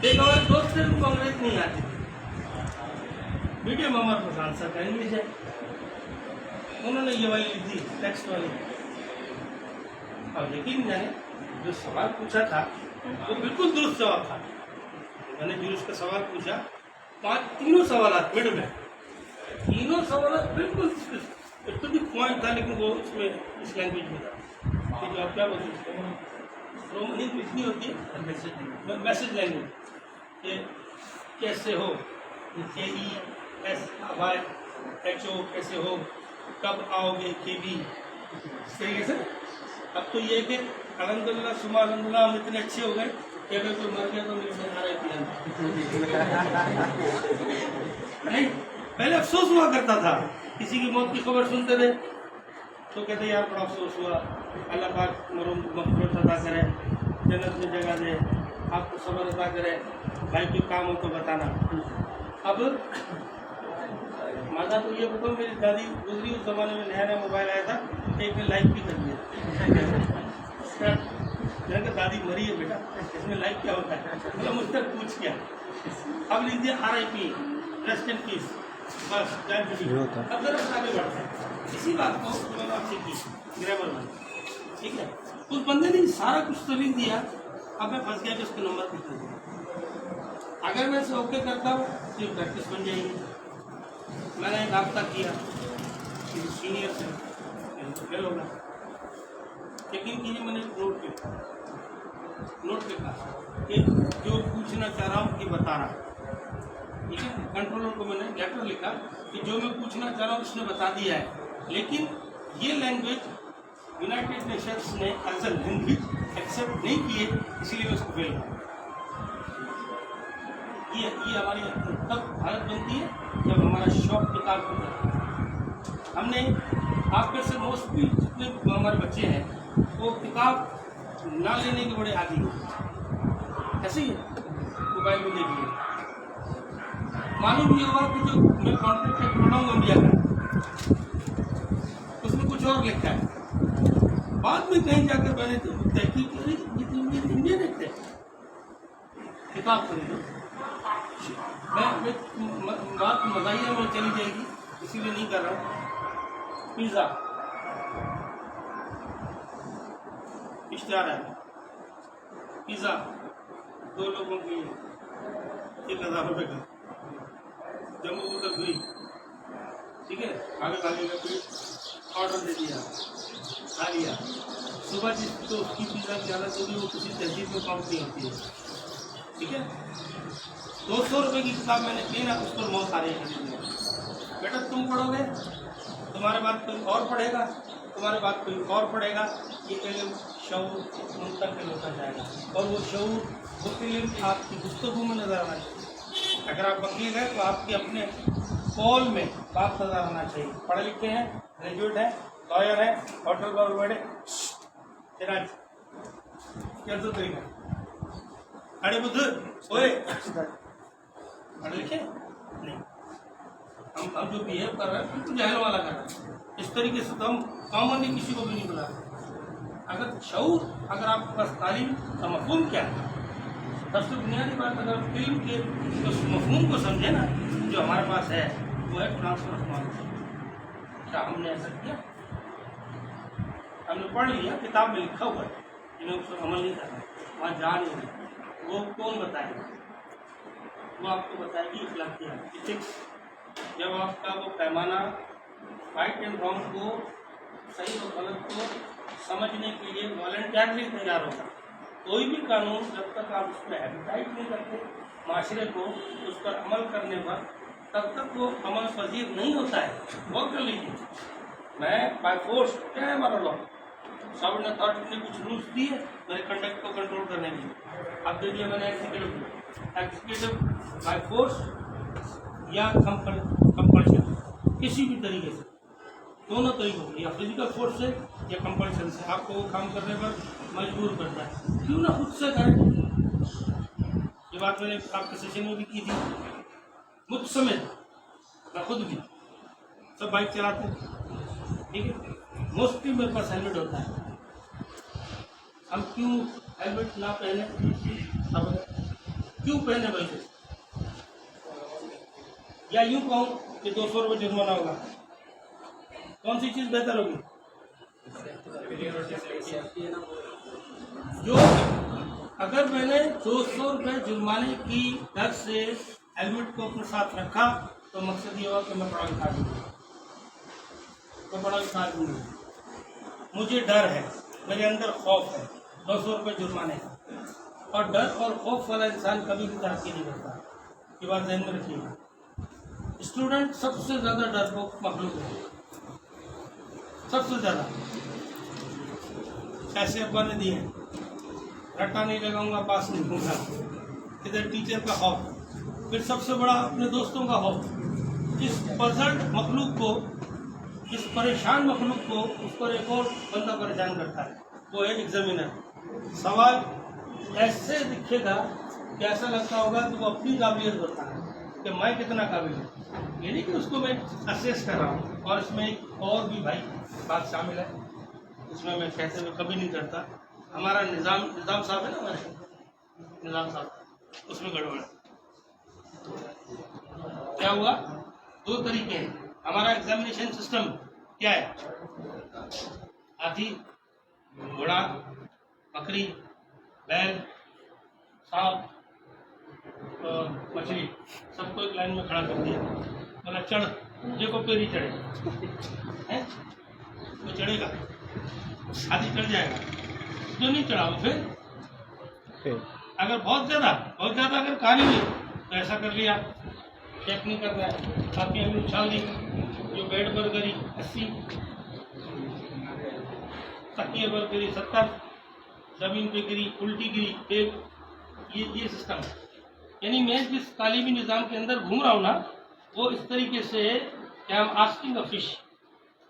एक हमारे दोस्त थे, उनको अंग्रेज नहीं आती, मीडियम हमारे प्रशांत सर का इंग्लिश है, उन्होंने ये वाली ली थी टेक्स्ट वाली। अब लेकिन मैंने जो सवाल पूछा था वो बिल्कुल दुरुस्त जवाब था। मैंने जो उसका सवाल पूछा, तीनों सवाल मिड में, तीनों सवाल बिल्कुल तो भी पॉइंट था, लेकिन वो उसमें इस लैंग्वेज में था कि जो आप क्या बोलते हैं रोमनी इतनी होती है मैसेज लैंग्वेज, कि कैसे हो, KESYHO कैसे हो, कब आओगे KB, इस तरीके से। अब तो ये कि अल्हम्दुलिल्लाह सुमा अल्हम्दुलिल्लाह हम इतने अच्छे हो गए कि अगर कोई मर गया तो मेरे से आ नहीं, पहले अफसोस हुआ करता था, किसी की मौत की खबर सुनते थे तो कहते यार बड़ा अफसोस हुआ, अल्लाह पाक मग़फ़िरत अता करे, जन्नत में जगह दे, आपको सब्र अता करे, भाई कोई काम हो तो बताना। अब माता तो ये बताओ, मेरी दादी गुजरी उस ज़माने में नया नया मोबाइल आया था, एक ने लाइक भी कर दिया। मैंने कहा दादी मरी है बेटा, इसमें लाइक क्या होता है, मतलब मुझ तक पूछ क्या। अब लीजिए RIP, रेस्ट इन पीस, बस अब जरा आगे बढ़ते हैं। इसी बात को मैंने आपसे की ग्रामर में, ठीक है। उस बंदे ने सारा कुछ तो लिख दिया, अब मैं फंस गया कि उसके नंबर कितने दिए। अगर मैं इसे ओके करता हूँ तो ये प्रैक्टिस बन जाएगी। मैंने रब्ता किया किसी सीनियर से, फेल होगा, लेकिन कीजिए मैंने नोट पे कहा कि जो पूछना चाह रहा हूँ कि बता रहा, ठीक है। कंट्रोलर को मैंने लेटर लिखा कि जो मैं पूछना चाह रहा हूँ उसने बता दिया है, लेकिन ये लैंग्वेज यूनाइटेड नेशंस ने एज ए लैंग्वेज एक्सेप्ट नहीं किए, इसीलिए मैं उसको फेल हुआ। ये हमारी तब हालत बनती है जब हमारा शौक किताब होता है। हमने आप में से मोस्टली जितने हमारे बच्चे हैं वो किताब ना लेने के बड़े आदी हैं, ऐसे ही मोबाइल में देखिए। मालूम ये होगा कि जो मैं कॉन्ट्रैक्ट पढ़ रहा हूँ इंडिया का, उसमें कुछ और लिखा है, बाद में कहीं जाकर मैंने तहकीक करी, ये इंडियन लिखते हैं, किताब खरीदो। मैं बात मज़ाहिया में चली जाएगी, इसीलिए नहीं कर रहा हूँ। पिज़्ज़ा इश्तिहार है, पिज़्ज़ा 2 लोगों के लिए 1000 रुपये का, जम्मू तक हुई, ठीक है। आगे भागे का कोई ऑर्डर दे दिया, खा लिया। सुबह जिसको उसकी पिज़्ज़ा की हालत होगी वो किसी तहजीब में काउंट नहीं होती है, ठीक है। 200 रुपये की किताब मैंने ली ना, उस पर मौत आ रही है। बेटा तुम पढ़ोगे, तुम्हारे बाद कोई और पढ़ेगा, तुम्हारे बाद कोई और पढ़ेगा, ये इल्म शऊर मुंतकिल होता जाएगा, और वो शऊर वो इल्म आपकी गुफ्तगू में नजर आना चाहिए। अगर आप वकील हैं तो आपके अपने कॉल में बात नजर आना चाहिए। पढ़े लिखे हैं, ग्रेजुएट हैं, लॉयर हैं, होटल गवर्नमेंट है, क्या तो तरीका अरे बुद्ध ओए पढ़े लिखे नहीं, हम जो बिहेव कर रहे हैं बिल्कुल जाहिल वाला कर रहे हैं। इस तरीके से तो हम कॉमनली किसी को भी नहीं बुला रहे। अगर शऊर, अगर आपके पास तालीम का मफहूम क्या है, सबसे बुनियादी बात, अगर आप फिल्म के उस मफहूम को समझे ना जो हमारे पास है, वो है ट्रांसफर ऑफ नॉलेज। क्या हमने ऐसा किया? हमने पढ़ लिया, किताब में लिखा हुआ है, जिन्हें उस पर अमल नहीं करना, वहाँ जा नहीं रहे, वो कौन बताएगा? वो आपको बताएगी इखलाकियात, इथिक्स। जब आपका वो पैमाना राइट एंड रॉन्ग को, सही और गलत को समझने के लिए वॉलंटियरली तैयार होगा। कोई भी कानून जब तक आप उस पर एडवर्टाइज नहीं करते माशरे को उस पर अमल करने पर, तब तक वो अमल पजीर नहीं होता है। वो कर लीजिए, मैं बाय फोर्स, क्या है हमारा लॉ, सॉवरेन अथॉरिटी ने कुछ रूल्स दिए मेरे कंडक्ट को कंट्रोल करने के लिए, अब दे दिया मैंने एग्जीक्यूटिव बाय फोर्स या कंपल्शन, किसी भी तरीके से, दोनों तरीकों से, या फिजिकल फोर्स से या कंपल्शन से आपको वो काम करने पर मजबूर करता है। क्यों ना खुद से करें। ये बात मैंने आपके सेशन में भी की थी, मुझ समेत, मैं खुद भी, सब बाइक चलाते हैं, ठीक है। मोस्टली मेरे पास हेलमेट होता है। हम क्यों हेलमेट ना पहने? अब क्यों पहने वैसे, या यूँ कहूँ कि 200 रुपये जुर्माना होगा, कौन सी चीज़ बेहतर होगी? जो अगर मैंने 200 रुपये जुर्माने की दर से हेलमेट को अपने साथ रखा तो मकसद ये हुआ कि मैं पढ़ा लिखा दूँ, मैं पढ़ा लिखा दूँ। मुझे डर है, मेरे अंदर खौफ है 200 रुपये जुर्माने का, और डर और खौफ वाला इंसान कभी भी तरक्की नहीं करता। ये बात ध्यान में रखिएगा। स्टूडेंट सबसे ज़्यादा डरपोक मखलूक है, सबसे ज़्यादा। पैसे अब्बा ने दिए, रट्टा नहीं लगाऊंगा, पास नहीं होगा, इधर टीचर का खौफ, फिर सबसे बड़ा अपने दोस्तों का खौफ। इस पजल्ड मखलूक को, इस परेशान मखलूक को, उस पर एक और बंदा परेशान करता है, वो है एग्जामिनर। सवाल ऐसे दिखेगा कि ऐसा लगता होगा कि वो अपनी काबिलियत बताता है कि मैं कितना काबिल हूँ, ये नहीं कि उसको मैं असेस कर रहा हूँ। और इसमें एक और भी भाई बात शामिल है, इसमें मैं कहते हुए कभी नहीं करता। हमारा निज़ाम साहब है ना, हमारे निज़ाम साहब, उसमें गड़बड़ है। क्या हुआ? 2 तरीके हैं हमारा एग्जामिनेशन सिस्टम। क्या है? हाथी, घोड़ा, बकरी, बैल, सांप, मछली, सबको एक लाइन में खड़ा कर दिया, बोला चढ़, देखो पेरी चढ़े हैं, वो चढ़ेगा, हाथी चढ़ जाएगा। जो नहीं चढ़ा वो फिर अगर बहुत ज़्यादा अगर कहानी हुई तो ऐसा कर लिया, चेक नहीं कर रहा है, काफी हमें उछाल दी, जो बेड पर गिरी 80, तकिए पर गिरी 70, जमीन पे गिरी, उल्टी गिरी 1। ये सिस्टम है। यानी मैं जिस तालीमी निज़ाम के अंदर घूम रहा हूँ ना, वो इस तरीके से कि I am asking a fish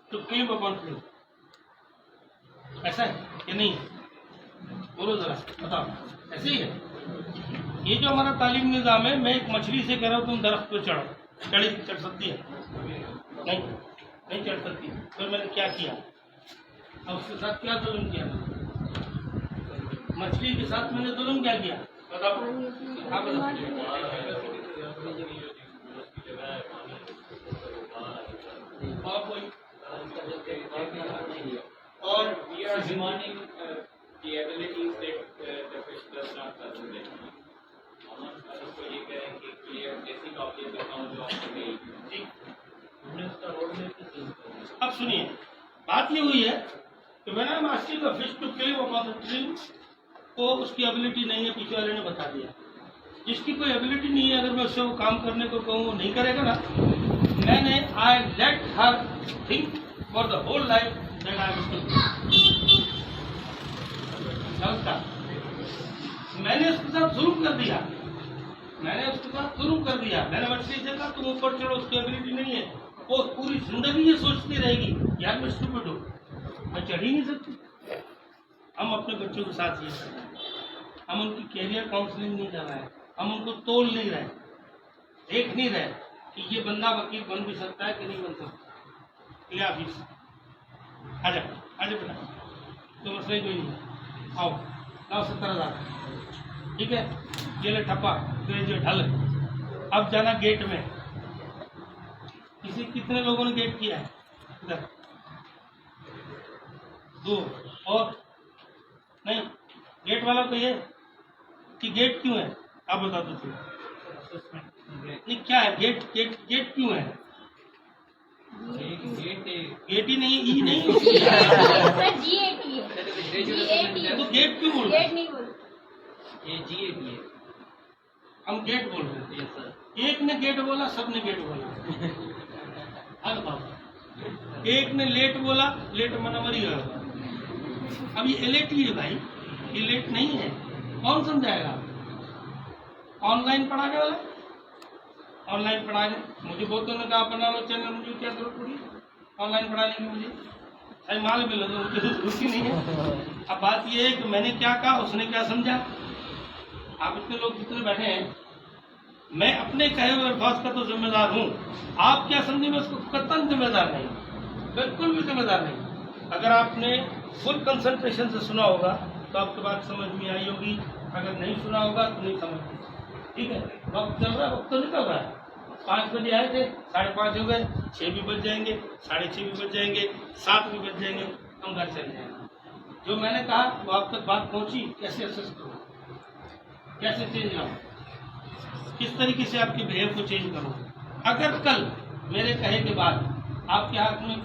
to climb upon flu. ऐसा है कि नहीं? बोलो जरा, बताओ, ऐसे ही है। ये जो हमारा तालीम निज़ाम है, मैं एक मछली से कह रहा हूँ तुम दरख्त पे चढ़ो, चढ़ सकती है? नहीं चढ़ सकती। फिर मैंने क्या किया? अब उसके साथ क्या जुल्म किया? मछली के साथ मैंने जुल्म क्या किया? बताओ। हाँ बताओ। और कोई और we are demanding the abilities that the fish does not possess. हम उसको ये कहें कि ये ऐसी काबिलियत दिखाऊं जो आपको नहीं। अब सुनिए, बात ये हुई है कि मैंने मास्टर का fish to climb upon the tree को उसकी एबिलिटी नहीं है, पीछे वाले ने बता दिया। जिसकी कोई एबिलिटी नहीं है, अगर मैं उससे वो काम करने को कहूँ वो नहीं करेगा ना। मैंने I let her think for the whole life that I मैंने उसके साथ जुल्म कर दिया, मैंने मछली से कहा तुम ऊपर चढ़ो, उसकी एबिलिटी नहीं है। वो पूरी जिंदगी ये सोचती रहेगी यार मैं स्टूपिड हूँ, मैं चढ़ ही नहीं सकती। हम अपने बच्चों के साथ ये कर रहे हैं, हम उनकी कैरियर काउंसलिंग नहीं कर रहे हैं, हम उनको तोल नहीं रहे, देख नहीं रहे कि ये बंदा वकील बन भी सकता है कि नहीं बन सकता। ले ऑफिस आजा बेटा, तो मसला ही कोई नहीं, आओ लाओ 70,000, ठीक है, ये ले ठप्पा, ग्रेजुएट हल। अब जाना गेट में। कितने लोगों ने गेट किया है इधर? 2 और नहीं। गेट वाला तो ये कि गेट क्यों है? आप बता दो नहीं, क्या है गेट? गेट क्यों है? गेट ही नहीं, ई नहीं तो गेट क्यों बोल रहे हैं? हम गेट बोल रहे हैं। एक ने गेट बोला, सबने गेट बोला। एक ने लेट बोला, लेट मना मरी गया। अब ये एलेट ही है भाई, ये लेट नहीं है। कौन समझाएगा? ऑनलाइन पढ़ाने वाला, ऑनलाइन पढ़ाने। मुझे बहुतों ने कहा बना लो चैनल, मुझे क्या जरूरत पड़ी ऑनलाइन पढ़ाने की? मुझे सही माल मिला तो मुझे जरूरत ही नहीं है। अब बात ये है कि मैंने क्या कहा, उसने क्या समझा। आप इतने लोग जितने बैठे हैं, मैं अपने कहे हुए अल्फाज का तो जिम्मेदार हूँ, आप क्या समझे मैं उसको कतई जिम्मेदार नहीं, बिल्कुल भी जिम्मेदार नहीं। अगर आपने फुल कंसंट्रेशन से सुना होगा तो आपकी बात समझ में आई होगी, अगर नहीं सुना होगा तो नहीं समझ। ठीक है, वक्त चल रहा है, वक्त तो निकल रहा है, 5 बजे आए थे, 5:30 हो गए, 6 भी बज जाएंगे, 6:30 भी बज जाएंगे, 7 भी बज जाएंगे, हम घर चले जाएंगे। जो मैंने कहा वो आप तक बात पहुंची, कैसे असेस करूँ, कैसे चेंज लाऊँ, किस तरीके से आपके बिहेव को चेंज करूँ। अगर कल मेरे कहे के बाद आपके हाथ में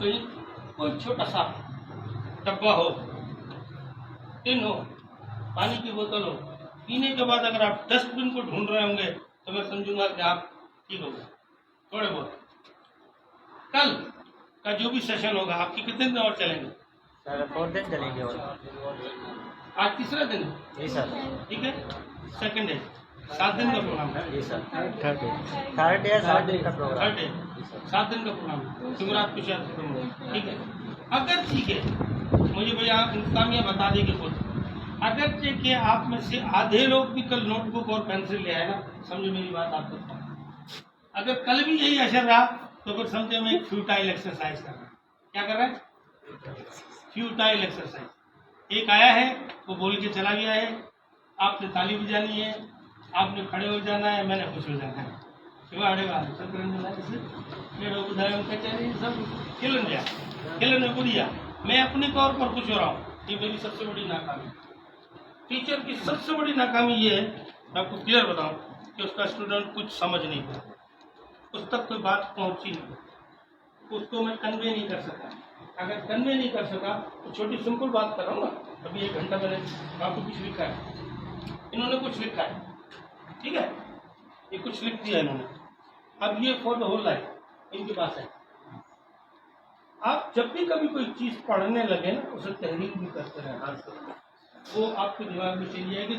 कोई छोटा सा डब्बा हो, टिन हो, पानी की बोतल हो, पीने के बाद अगर आप डस्टबिन को ढूंढ रहे होंगे तो मैं समझूंगा कि आप ठीक हो गए थोड़े बहुत। कल का जो भी सेशन होगा आपकी कितने दिन और चलेंगे? सर 4 दिन चलेंगे और आज तीसरा दिन है, जी सर। ठीक है, सेकंड है, 7 दिन का प्रोग्राम है। जी सर। थर्ड डे 7 दिन का प्रोग्राम। थर्ड डे 7 दिन का प्रोग्राम है, जुमेरात को शायद खत्म होगा, ठीक है। अगर ठीक है, मुझे भैया इंतजामिया बता देगी खुद, अगर कि आप में से आधे लोग भी कल नोटबुक और पेंसिल ले आए ना, समझो मेरी बात आप तक पहुंची। अगर कल भी यही असर रहा तो फिर समझे मैं एक फ्यूटाइल एक्सरसाइज कर रहा हूँ। क्या कर रहा है? Futile exercise. एक आया है वो बोल के चला गया है, आपने ताली बजानी है, आपने खड़े हो जाना है, मैंने खुश हो जाना है। सब बुढ़िया, मैं अपने तौर पर खुश हो रहा हूँ, ये मेरी सबसे बड़ी नाकामी। टीचर की सबसे बड़ी नाकामी ये है, मैं आपको क्लियर बताऊं, कि उसका स्टूडेंट कुछ समझ नहीं पाया, उस तक कोई बात पहुंची नहीं, उसको मैं कन्वे नहीं कर सका। अगर कन्वे नहीं कर सका तो छोटी सिंपल बात कर रहा हूँ ना, अभी 1 घंटा मैंने आपको कुछ लिखा है, इन्होंने कुछ लिखा है, ठीक है, ये कुछ लिख दिया इन्होंने, अब ये फॉर द होल लाइफ इनके पास है। आप जब भी कभी कोई चीज़ पढ़ने लगे ना, उसे तहरीर भी करते रहे हाथ से, वो आपके दिमाग में चली जाएगी।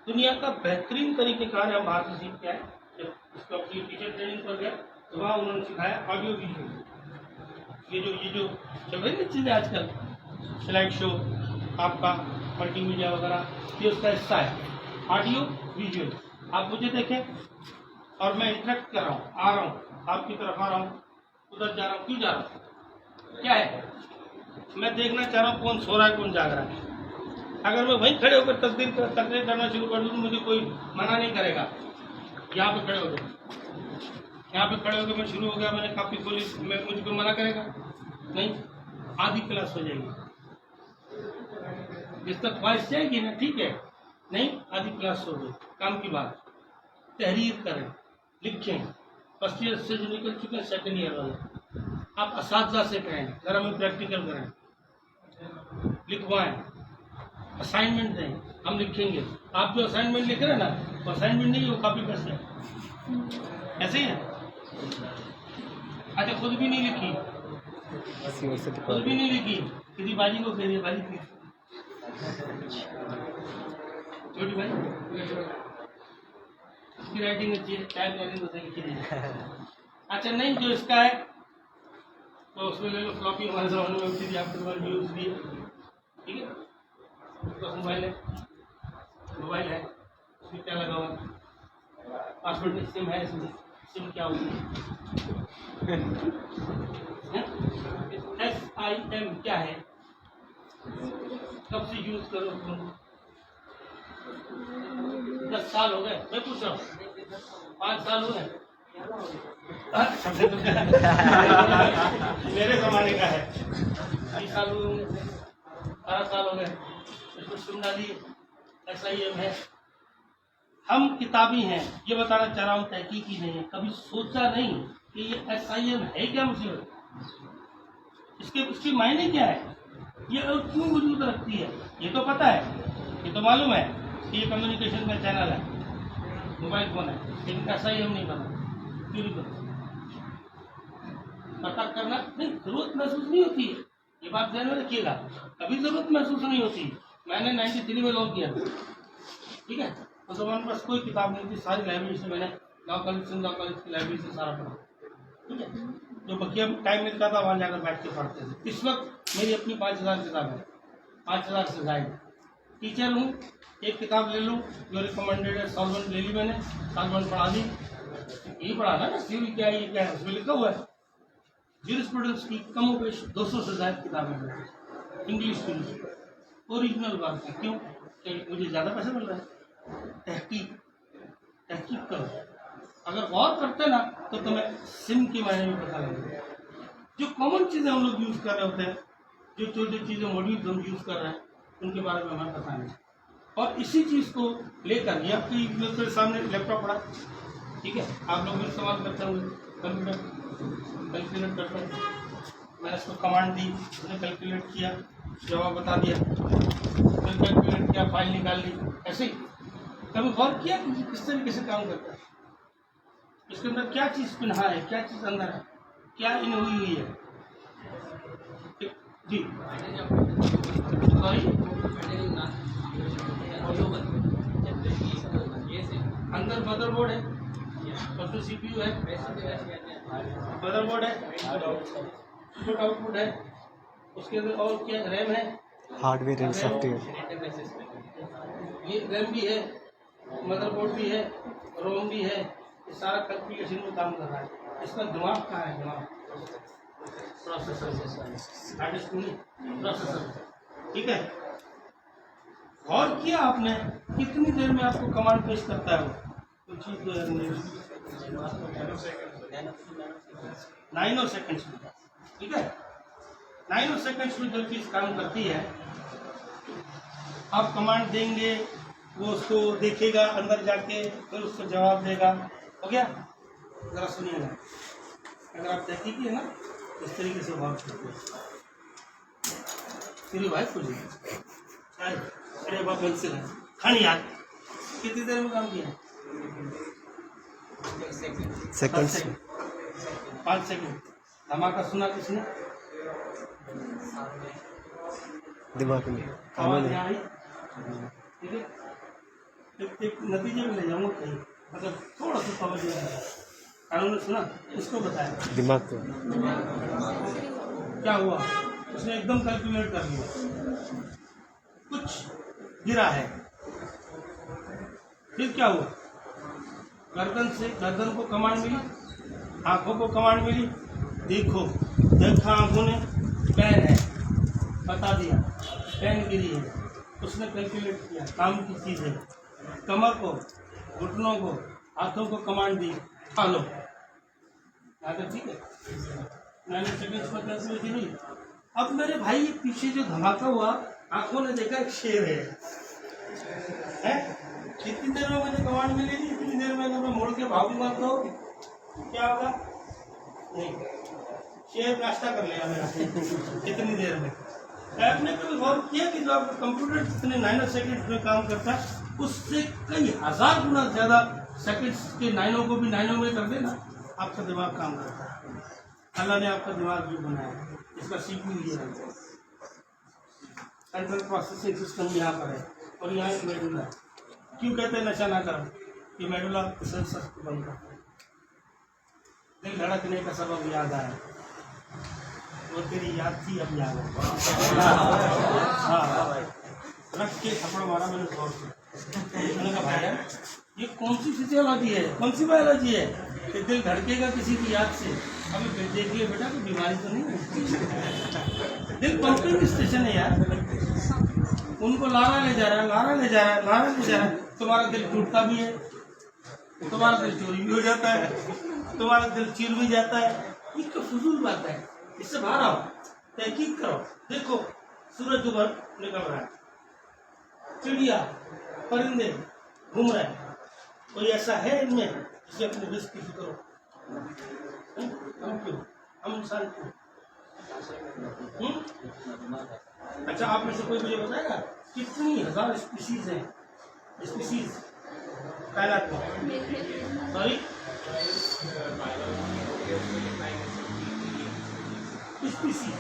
दुनिया का बेहतरीन तरीक़ेकार हम बाहर से सीख के आए। जब उसको अपनी टीचर ट्रेनिंग पर गया तो वहाँ उन्होंने सिखाया ऑडियो वीडियो, ये जो चल रही है चीज़ें आजकल, स्लाइड शो आपका मल्टीमीडिया वगैरह, ये उसका हिस्सा है। ऑडियो विजुअल आप मुझे देखें और मैं इंटरेक्ट कर रहा हूँ, आ रहा हूँ, आपकी तरफ आ रहा हूँ, उधर जा रहा हूँ, क्यों जा रहा हूँ? क्या है? मैं देखना चाह रहा हूँ कौन सो रहा है कौन जाग रहा है। अगर मैं वहीं खड़े होकर तकरीर करना शुरू कर दूँ तो मुझे कोई मना नहीं करेगा। यहाँ पे खड़े हो गए, यहाँ पे खड़े होकर मैं शुरू हो गया, मैंने कापी खोली, मैं मुझे कोई मना करेगा नहीं। आधी क्लास हो जाएगी, जिस तक ख्वाहिश जाएगी ना, ठीक है, नहीं आधी क्लास हो गई। काम की बात, तहरीर करें, लिखें, फर्स्ट ईयर से जो निकल चुके हैं सेकंड ईयर वाले, आप असातिज़ा से कहें, घर में प्रैक्टिकल करें, लिखवाएं, असाइनमेंट दें, हम लिखेंगे। आप जो असाइनमेंट लिख रहे हैं ना, वो असाइनमेंट नहीं, वो कॉपी पेस्ट है, ऐसे ही है। अच्छा खुद भी नहीं लिखी, खुद भी नहीं लिखी, किसी बाजी को कह दिया बाजी की छोटी भाई उसकी राइटिंग अच्छी है, टाइप राइटिंग तो लिखी नहीं है। अच्छा नहीं, जो इसका है तो उसमें ले लो, फ्लॉपी हमारे ज़माने में होती थी, आपके पास भी यूज़ दी है, ठीक है। तो मोबाइल है, उसमें क्या लगा हुआ पासवर्ड, सिम है, इसमें सिम क्या होती है? SIM क्या है, कब से यूज करो तुम? 10 साल हो गए, मैं पूछ रहा हूँ 5 साल हो गए मेरे जमाने का है, 20 साल हुए होंगे, 12 साल हो गए, इसको सुन डालिए। SIM है, हम किताबी हैं, ये बताना चाह रहा हूँ, तहकीकी नहीं है। कभी सोचा नहीं कि ये SIM है क्या मुसीबत, इसके मायने क्या है, ये क्यों वजूद रखती है, ये तो पता है, ये तो मालूम है कि ये कम्युनिकेशन का चैनल है, मोबाइल फोन है, लेकिन SIM नहीं पता, क्यों नहीं पता करना नहीं, जरूरत महसूस नहीं होती है, ये बात ध्यान में रखिएगा, कभी जरूरत महसूस नहीं होती। मैंने 93 में लॉन्च किया, ठीक है, उस जमाने पास कोई किताब नहीं थी, सारी लाइब्रेरी से मैंने लॉ कॉलेज की लाइब्रेरी से सारा पढ़ा, ठीक है, जो बकिया टाइम मिलता था वहाँ जाकर बैठ के पढ़ते थे। इस वक्त मेरी अपनी 5000 किताबें, 5000 से ज़्यादा। टीचर हूँ, एक किताब ले लूँ जो रिकमेंडेड है, सॉल्वेंट ले ली मैंने, सॉल्वेंट पढ़ा दी, यही पढ़ा था ना, थ्योरी क्या है, ये क्या है, उसमें लिखा हुआ है। ज्यूरिस्प्रूडेंस की कम बेश 200 से ज़्यादा किताबें इंग्लिश की, ओरिजिनल बात है, क्यों? मुझे ज़्यादा पैसा मिल रहा है। तहकीक करो, अगर गौर करते ना तो तुम्हें सिम के बारे में पता लगेगा। जो कॉमन चीज़ें हम लोग यूज़ कर रहे होते हैं, जो छोटी चीज़ें मॉड्यूल्स हम यूज़ कर रहे हैं, उनके बारे में हमें पता नहीं। और इसी चीज़ को लेकर ये आपकी मेरे सामने लैपटॉप पड़ा, ठीक है, आप लोग भी इस्तेमाल करते होंगे, कंप्यूटर कैलकुलेट करते हैं। मैंने इसको कमांड दी, उसने कैलकुलेट किया, जवाब बता दिया, फिर कैलकुलेट किया, फाइल निकाल ली। ऐसे ही कभी गौर किया कि किस तरीके से काम करता है, इसके अंदर क्या चीज़ पिन्हा है, क्या चीज़ अंदर है, क्या इन हुई है। जी सॉरी, अंदर मदरबोर्ड है, उसमें CPU है, मदरबोर्ड है, इनपुट आउटपुट है, उसके अंदर और क्या रैम है, हार्डवेयर एंड सॉफ्टवेयर, ये रैम भी है, मदरबोर्ड भी है, रोम भी है, ये सारा कैलकुलेशन में काम कर रहा है। इसका दिमाग कहाँ है? दिमाग प्रोसेसर, हार्ड डिस्क नहीं, प्रोसेसर, ठीक है। और किया आपने कितनी देर में आपको कमांड पेश करता है वो? कुछ चीज 9 सेकंड्स में, ठीक है। 9 सेकंड्स में जो चीज़ काम करती है, आप कमांड देंगे, वो उसको देखेगा अंदर जाके, फिर उसको जवाब देगा। हो गया? ज़रा सुनिएगा, अगर आप देखिए है ना इस तरीके से बात करते हैं। मेरी वाइफ को अरे बाप पेंसिल है खानी यार, कितनी देर में काम किया? Seconds 5 second. धमाका सुना किसने? दिमाग में आवाज नहीं आई, ठीक है। एक नतीजे में ले जाऊंगा कहीं, अगर थोड़ा सा तवज्जो है। कानून ने सुना, इसको बताया दिमाग को क्या हुआ, उसने एकदम कैलकुलेट कर लिया, कुछ गिरा है, फिर क्या हुआ? गर्दन को कमांड मिली, आंखों को कमांड मिली, देखा आंखों ने, पेन है, बता दिया पेन गिरी है, उसने कैलकुलेट किया, काम की चीज़ है। कमर को, घुटनों को, हाथों को कमांड दी, खा लो, ठीक है। 9 सेकंड्स में कैलकुलेट हुई। अब मेरे भाई ये पीछे जो धमाका हुआ, आंखों ने देखा एक शेर है? कितनी देर में मुझे कमांड मिलेगी? इतनी देर में अगर मैं मुड़ के भागूंगा तो क्या होगा? नहीं, शेर नाश्ता कर लेगा मेरा कितनी देर में। आपने कभी गौर किया कि जो आपका कंप्यूटर जितने 9 सेकंड में काम करता है, उससे कई हजार गुना ज़्यादा सेकंड्स के 9 को भी 9 में कर देना, आपका दिमाग काम करता है। अल्लाह ने आपका दिमाग भी बनाया, इसका CPU ये है, सेंट्रल प्रोसेसिंग सिस्टम यहाँ पर है, और यहाँ एक मेडुला। क्यों कहते हैं नशा ना करो? कि मेडुला सेंसर को बंद करता है। दिल धड़कने का सबब याद आया, वो तेरी याद थी, अब याद है। हाँ, रख के थप्पड़ मारा मैंने जोर से। मैंने कहा भाई ये कौन सी फिजियोलॉजी है, कौन सी बायोलॉजी है कि दिल धड़केगा किसी की याद से? अभी देखिए बेटा, कोई बीमारी तो नहीं है, दिल पंपिंग स्टेशन है यार। उनको लारा ले जा रहा है, लारा ले जा रहा है, लारा ले जा रहा है। तुम्हारा दिल टूटता भी है, तुम्हारा दिल चोरी भी हो जाता है, तुम्हारा दिल चीर भी जाता है। ये तो फजूल बात है, इससे बाहर आओ, तहकीक करो। देखो सूरज उभर निकल रहा है, चिड़िया परिंदे घूम रहे हैं, कोई ऐसा है इनमें जिसे अपने रिस्क की फिक्र हो? हम क्यों, हम इंसान क्यों? अच्छा, आप में से कोई मुझे बताएगा कितनी हजार स्पीशीज हैं? स्पीशीज कायनात में, सॉरी स्पीशीज।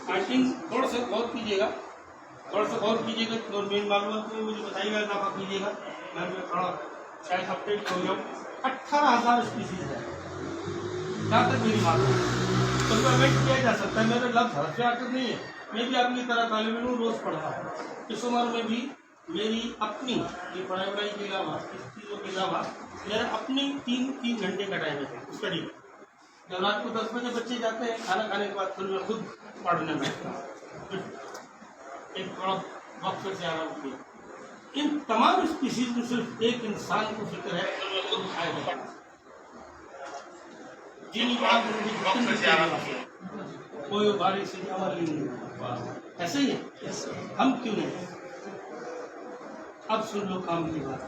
आई थिंक थोड़ा सा गौर कीजिएगा, थोड़ा सा गौर कीजिएगा और मेन मालूमात में मुझे बताइएगा, इजाफा कीजिएगा। मैं थोड़ा शायद अपडेट हो जाऊँ। 18,000 स्पीशीज है जहाँ तक मेरी मालूम, उसमें वेट किया जा सकता है। मेरे लफ्ज़ हल्के आकर नहीं है, मैं भी आपकी तरह तालिब इल्म रोज़ पढ़ता हूँ। इस उम्र में भी मेरी अपनी ये पढ़ाई वढ़ाई के अलावा, इस चीज़ों के अलावा मेरा अपनी 3 घंटे का टाइम है स्टडी। जब रात को 10 बजे बच्चे जाते हैं खाना खाने के बाद, फिर मैं खुद पढ़ने बैठता हूँ, एक थोड़ा वक्त से आराम किया। इन तमाम स्पीशीज में सिर्फ एक इंसान को फिक्र है कि वो खाएगा। जिन कोई बारिश से अमल नहीं, ऐसे ही है। हम क्यों नहीं? अब सुन लो काम की बात।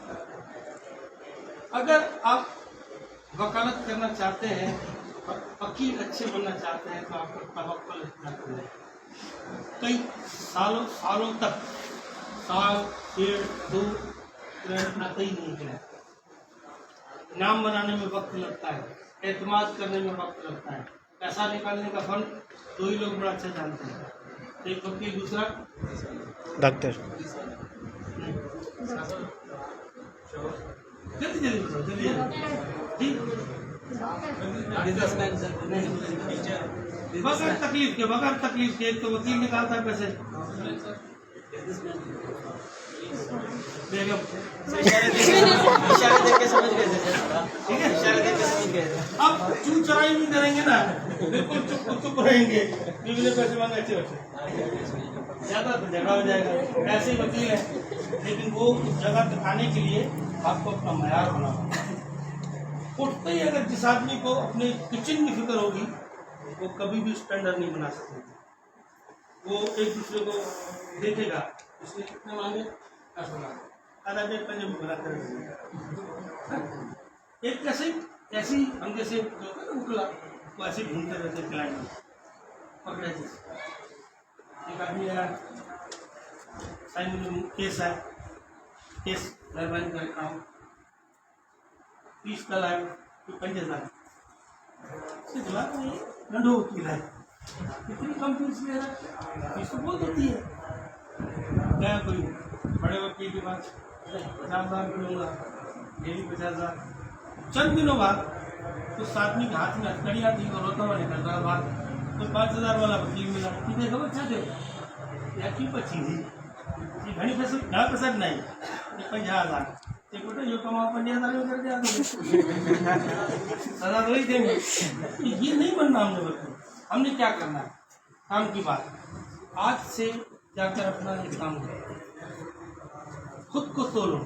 अगर आप वकालत करना चाहते हैं और वकील अच्छे बनना चाहते हैं तो आपको तवक्कुल रखना है। कई सालों तक, साल, डेढ़, 2 आता ही नहीं है। नाम बनाने में वक्त लगता है, एतमाद करने में वक्त लगता है। पैसा निकालने का फंड 2 ही लोग बड़ा अच्छा जानते हैं, एक वकील, दूसरा डॉक्टर। जल्दी बताओ, जल्दी ठीक। बगैर तकलीफ के एक तो वकील निकालता है पैसे। बेगम इशारे देख के समझ गए थे, ठीक है, इशारे देख के समझ गए थे। अब चूं चराई नहीं करेंगे ना, बिल्कुल चुप रहेंगे, बीवी ने पैसे मांगे अच्छे बच्चे, ज्यादा तो झगड़ा हो जाएगा। ऐसे ही वकील है, लेकिन वो उस जगह तक आने के लिए आपको अपना मयार बनाना। उठते ही अगर जिस आदमी को अपने किचन की फिक्र होगी वो कभी भी स्टैंडर्ड नहीं बना सकते। वो एक दूसरे को देखेगा, इसने कितने मांगे, 10 मांगे, आधा डेढ़ पैसे भी बना कर एक ऐसे ही हम जैसे उठला वो ऐसे ढूंढते रहते क्लाइंट में पकड़े थे। एक आदमी आया, साइन केस है, केस मेहरबानी कर काम 30 कल आए तो 50,000 दिमाग में गंडो वकील है, कितनी कम फीस ले रहा है, फीस तो बहुत होती है। गया कोई बड़े वकील के पास, 50,000 लूँगा, ये भी 50,000। चंद दिनों बाद उस आदमी के हाथ में हथकड़ियाँ थी और रोता हुआ निकल रहा बात, तो 5,000 वाला वकील मिला कि देखो अच्छा दे या की पची थी घनी पैसा नहीं 50,000 एक बेटा जो कमा 50,000 में कर दिया सजा तो ही देंगे। ये नहीं बनना हमने वकील। हमने क्या करना है, काम की बात। आज से जाकर अपना एक काम करो, खुद को तोलो,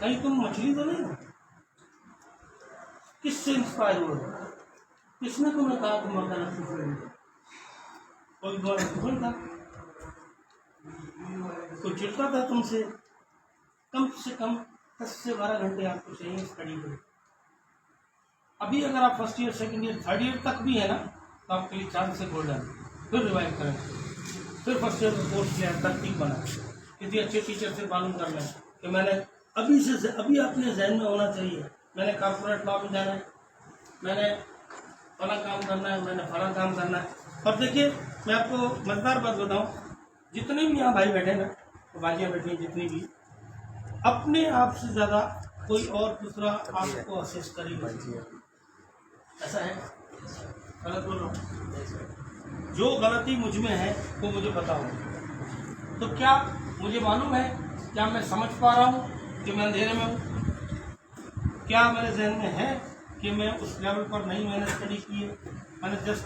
कहीं तुम मछली तो नहीं हो। किससे इंस्पायर हुए, किसने तुम्हें कहा तुम मकान सीख रहे हो? कोई गौर था, कोई चिढ़ता था तुमसे? कम से कम 10 से 12 घंटे आपको चाहिए स्टडी में। अभी अगर आप first year, second year, third year तक भी है ना तो आपके लिए चांस है गोल्डन। फिर रिवाइव करें, फिर फर्स्ट ईयर का कोर्स किया, तकनीक बना, किसी अच्छे टीचर से मालूम कर लें कि मैंने अभी अपने जहन में होना चाहिए मैंने कॉर्पोरेट लॉ में जाना है, मैंने फला काम करना है, मैंने फला काम करना है। और देखिए मैं आपको मजेदार बात बताऊं, जितने भी यहाँ भाई बैठे ना, तो बाजियाँ बैठी जितनी भी, अपने आप से ज़्यादा कोई और दूसरा आपको असेस करेगा। ऐसा है? गलत बोल रहा हूँ? जो गलती मुझ में है वो मुझे पता हो, तो क्या मुझे मालूम है, क्या मैं समझ पा रहा हूँ कि मैं अंधेरे में हूँ? क्या मेरे जहन में है कि मैं उस लेवल पर नहीं मैंने स्टडी की है, मैंने जस्ट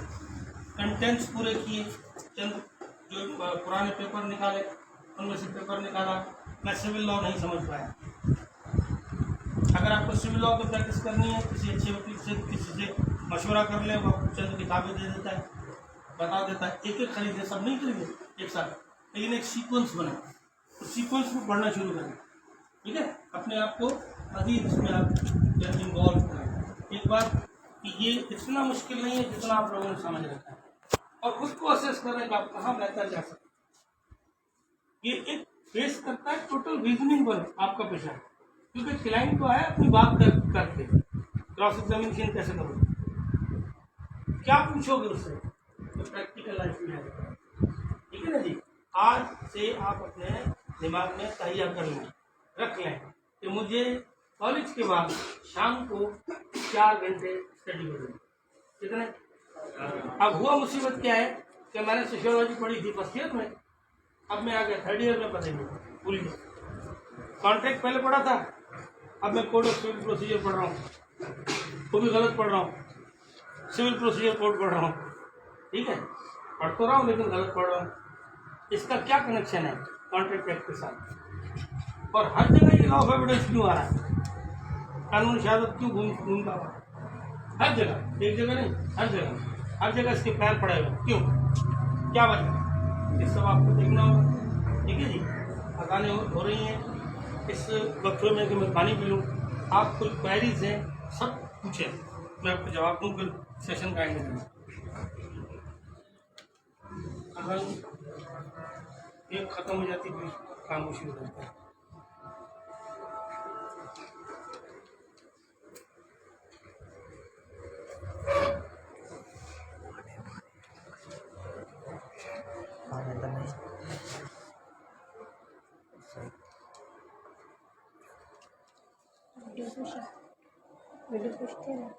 कंटेंट्स पूरे किए, चंद जो पुराने पेपर निकाले उनमें से पेपर निकाला, मैं सिविल लॉ नहीं समझ पाया। अगर आपको सिविल लॉ की प्रैक्टिस करनी है, किसी अच्छे वकील से, किसी से मशवरा कर ले, वो आपको चंद किताबें दे देता है, बता देता है, एक एक खरीदे, सब नहीं खरीदे एक साथ, लेकिन एक सीक्वेंस बना, उस सीक्वेंस को पढ़ना शुरू करें, ठीक है? अपने आप को मज़ीद इसमें आप इन्वॉल्व करें। एक बात कि ये इतना मुश्किल नहीं है जितना आप लोगों ने समझ रखा है, और खुद को असेस करें कि आप कहाँ बेहतर जा सकते। ये एक फेस करता है टोटल रीजनिंग पर आपका पेशा, क्योंकि क्लाइंट को है अपनी बात करके क्रॉस एग्जामिनेशन कैसे करोगे, क्या पूछोगे उससे, तो प्रैक्टिकल लाइफ में है, ठीक है ना जी? आज से आप अपने दिमाग में तैयार कर लें, रख लें कि मुझे कॉलेज के बाद शाम को 4 घंटे स्टडी करूँगा, कितने? अब हुआ मुसीबत क्या है कि मैंने सोशियोलॉजी पढ़ी थी फर्स्ट ईयर में, अब मैं आ गया थर्ड ईयर में, पता नहीं भूल गया। कॉन्ट्रैक्ट पहले पढ़ा था, अब मैं कोड ऑफ सिविल प्रोसीजर पढ़ रहा हूँ, वो भी गलत पढ़ रहा हूँ, सिविल प्रोसीजर कोड पढ़ रहा हूँ, ठीक है? पढ़ तो रहा हूँ लेकिन गलत पढ़ रहा हूँ। इसका क्या कनेक्शन है कॉन्ट्रैक्ट एक्ट के साथ? और हर जगह ये लॉ ऑफ एविडेंस क्यों आ रहा है? कानून शहादत क्यों घूमता हुआ? हर जगह, एक जगह नहीं, हर जगह इसके पैर पड़े हुए। क्यों? क्या वजह? ये सब आपको देखना होगा। ठीक है जी, अजानें हो रही हैं। इस वक्फे में कि मैं पानी पी लूँ, आप कोई क्वेरीज हैं सब पूछें, मैं आपको जवाब दूँ, फिर सेशन का एंड करें। अगर एक खत्म हो जाती फिर खामोशी हो जाता है। वीडियो पूछते हैं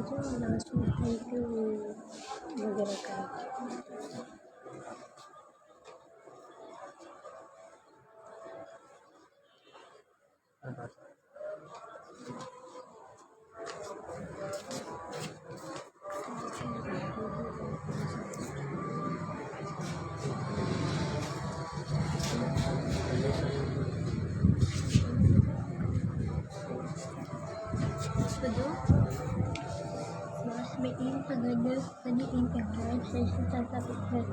जो लास्ट में थैंक यू वगैरह का। Mas may in paganda kani in pagkain sa tatapos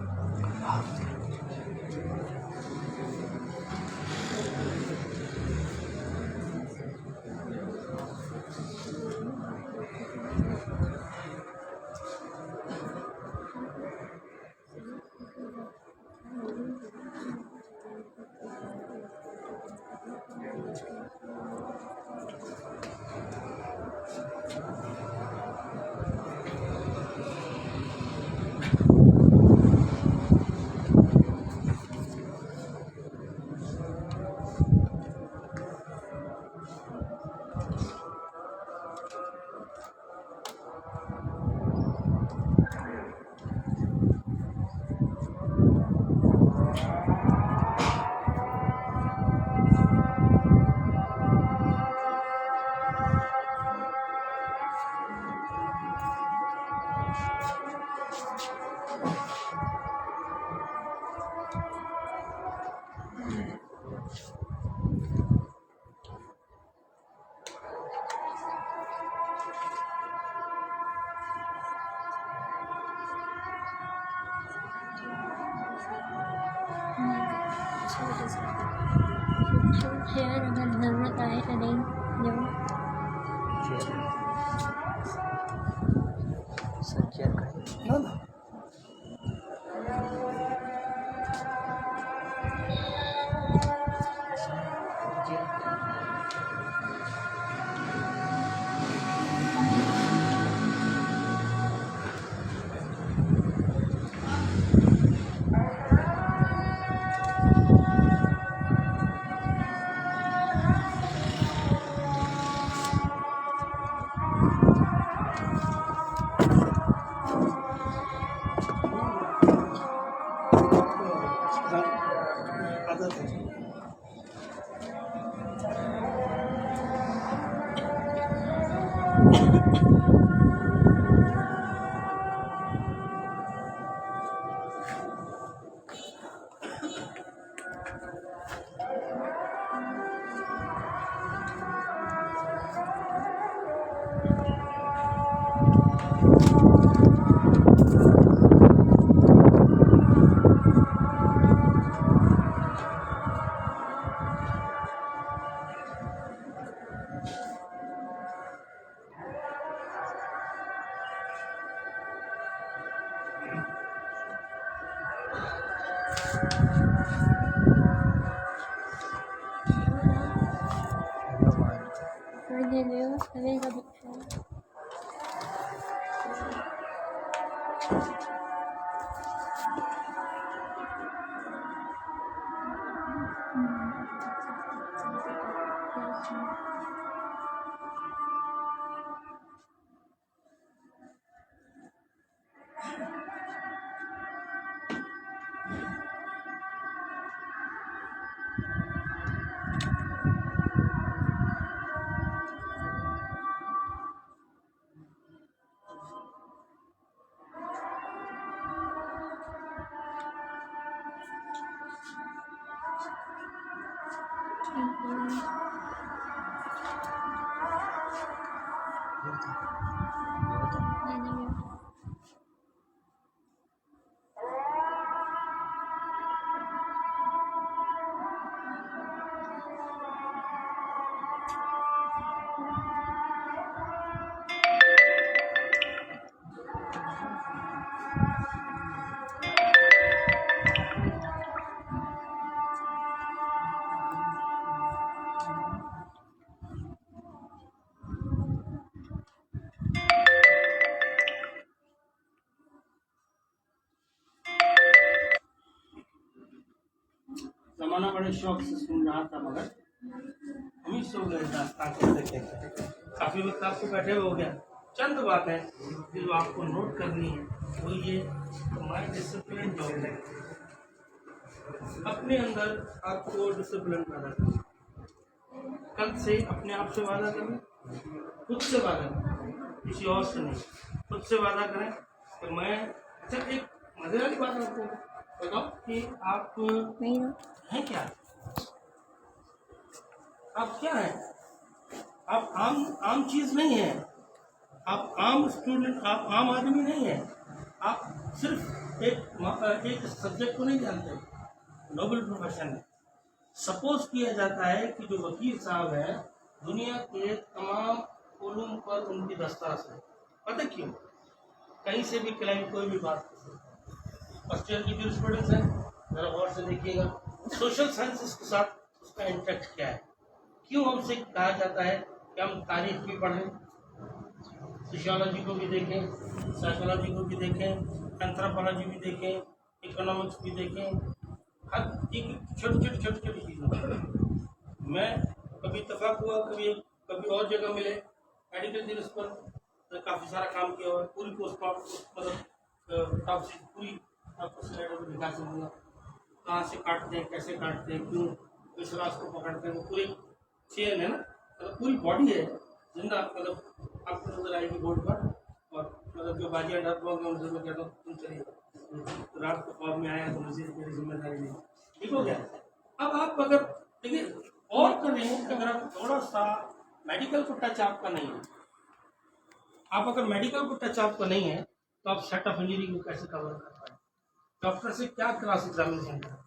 share अगर ज़रूरत आए तो नहीं जो जमाना बड़े शौक से सुन रहा था, मगर हम ही सो गए दास्तान को देखे। काफी वक्त आपको बैठे हुए हो गया। चंद बात है जो आपको नोट करनी है, वो ये हमारी डिसिप्लिन जो है, अपने अंदर आपको डिसिप्लिन पैदा करना। कल से अपने आप से वादा करें, खुद से वादा करें, किसी और से नहीं, खुद से वादा करें कि मैं। अच्छा, एक मजे वाली बात आपको बताओ कि आप हैं क्या? आप क्या हैं? आप आम चीज नहीं है। आप आम स्टूडेंट, आप आम आदमी नहीं है। आप सिर्फ एक सब्जेक्ट को नहीं जानते, नोबल प्रोफेशन है। सपोज किया जाता है कि जो वकील साहब है, दुनिया के तमाम उलूम पर उनकी दस्तार है। पता क्यों? कहीं से भी क्लाइंट कोई भी बात कर सकता है। फर्स्ट ईयर की जूरिस्प्रूडेंस है, जरा गौर से देखिएगा। सोशल साइंसेस के साथ उसका इंटरेक्ट क्या है? क्यों हमसे कहा जाता है कि हम तारीख भी पढ़ें, सोशियोलॉजी को भी देखें, साइकोलॉजी को भी देखें, एंथ्रोपोलॉजी भी देखें, इकोनॉमिक्स भी देखें, हर एक छोटी चीज़ों। मैं कभी इत्तेफाक हुआ, कभी और जगह मिले, मेडिकल जिनिस पर काफ़ी सारा काम किया हुआ है। पूरी पोस्ट मतलब टॉप से पूरी आपको स्लाइड में दिखा सकूँगा, कहाँ से काटते हैं, कैसे काटते हैं, क्यों इस रास्ते को पकड़ते हैं। वो पूरी चेन है ना, मतलब पूरी बॉडी है जिंदा, मतलब आपको नजर आएगी बोर्ड पर। और मतलब जो बाजियाँ डर पाओगे उनसे मैं कहता हूँ तुम चलिए, तो रात को ख्वाब में आया तो मुझे मेरी जिम्मेदारी नहीं। ठीक हो गया? अब आप अगर देखिए और करें, अगर आप थोड़ा सा मेडिकल को टच आपका नहीं है, आप अगर मेडिकल को टच आपका नहीं है, तो आप सेट ऑफ इंजीनियरिंग को कैसे कवर कर पाए? डॉक्टर से क्या क्रॉस एग्जामिनेशन करें?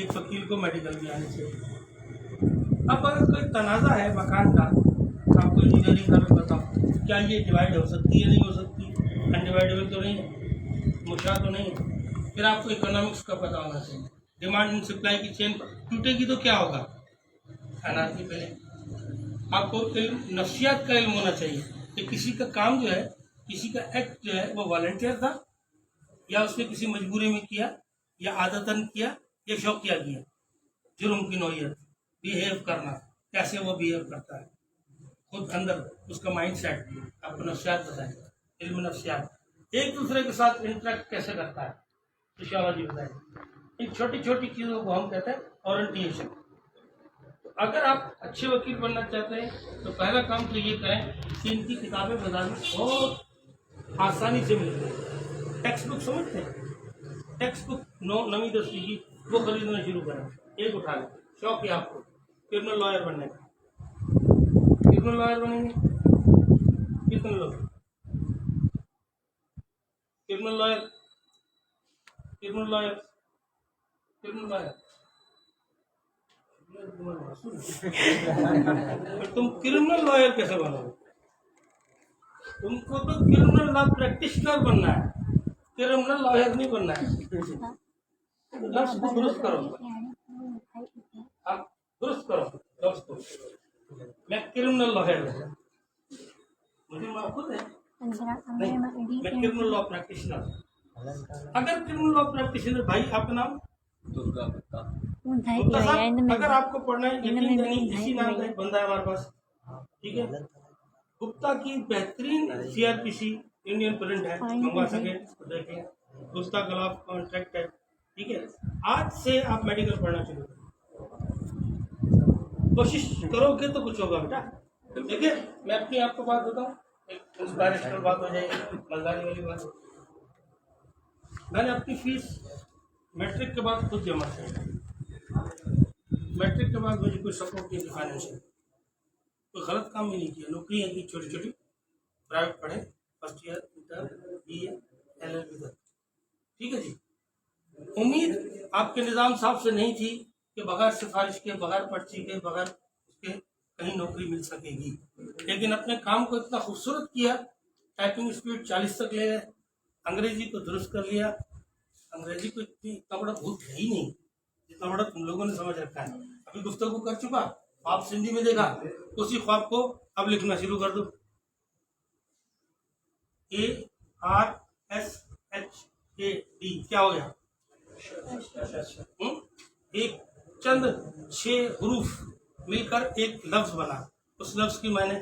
एक वकील को मेडिकल भी आनी चाहिए। अब अगर कोई तनाज़ा है मकान का, आपको इंजीनियरिंग का भी बताओ, क्या ये डिवाइड हो सकती है, नहीं हो सकती, अनडिवाइडेबल तो नहीं है, मुश्किल तो नहीं है। फिर आपको इकोनॉमिक्स का पता होना चाहिए। डिमांड एंड सप्लाई की चेन टूटेगी तो क्या होगा? अनार्की पहले। आपको नफ्सियात का इल्म होना चाहिए कि किसी का काम जो है, किसी का एक्ट जो है वो वॉलंटियर था, या उसने किसी मजबूरी में किया, या आदतन किया, या शौकिया किया। जुर्म की नौयत, बिहेव करना, कैसे वो बिहेव करता है, खुद अंदर उसका माइंड सेट, आपको नफ्सियात बताएगा, इल्म नफ्सियात। एक दूसरे के साथ इंटरेक्ट कैसे करता है, सोशियोलॉजी बताएगा। इन छोटी छोटी चीज़ों को हम कहते हैं ओरिएंटेशन। तो अगर आप अच्छे वकील बनना चाहते हैं तो पहला काम तो ये करें कि इनकी किताबें बाजार में बहुत आसानी से मिलती हैं। टेक्स्ट बुक समझते हैं? टेक्स्ट बुक 9वीं 10वीं की वो खरीदना शुरू करें, एक उठा लें। शौक है आपको क्रिमिनल लॉयर बनने का, क्रिमिनल लॉयर बनेंगे कितने लोग? Criminal lawyer, criminal lawyer, criminal lawyer. तुम क्रिमिनल लॉयर कैसे बनोगे? तुमको तो क्रिमिनल लॉ प्रैक्टिशनर बनना है, क्रिमिनल लॉयर नहीं बनना है। लफ्ज को दुरुस्त करो, आप दुरुस्त करो लफ्ज को। मैं क्रिमिनल लॉयर हूँ, मुझे मालूम है नहीं, मैं क्रिमिनल लॉ प्रैक्टिशनर। अगर क्रिमिनल लॉ प्रैक्टिशनर, भाई आपका नाम दुर्गा गुप्ता साहब, अगर आपको पढ़ना है, इसी नाम का एक बंदा है हमारे पास, ठीक है, गुप्ता की बेहतरीन CRPC इंडियन प्रिंट है, मंगवा सके तो देखें, गुप्ता गलाफ कॉन्ट्रैक्ट है, ठीक है। आज से आप मेडिकल पढ़ना शुरू करें, कोशिश करोगे तो कुछ होगा बेटा। देखिए मैं अपनी आपको बात बताऊँ, एक इंस्पायरेशनल बात हो जाएगी, मजेदारी वाली बात। मैंने अपनी फीस मैट्रिक के बाद खुद जमा की, मैट्रिक के बाद मुझे कोई सपोर्ट नहीं दिखाने से, कोई गलत काम भी नहीं किया, नौकरियाँ की छोटी छोटी प्राइवेट पढ़े, first year, inter, BA, LLB तक, ठीक है जी। उम्मीद आपके निज़ाम साहब से नहीं थी कि बगैर सिफारिश के, बगैर पर्ची के, बगैर उसके कहीं नौकरी मिल सकेगी, लेकिन अपने काम को इतना खूबसूरत किया, टाइपिंग स्पीड 40 तक ले गए, अंग्रेजी को दुरुस्त कर लिया। अंग्रेजी को इतना बड़ा भूत है ही नहीं जितना बड़ा तुम लोगों ने समझ रखा है। अभी गुफ्तगू कर चुका, आप हिंदी में देखा, उसी ख्वाब को अब लिखना शुरू कर दो। ARSHAD क्या हो गया? एक चंद 6 हरूफ मिलकर एक लफ्ज बना। उस लफ्ज की मैंने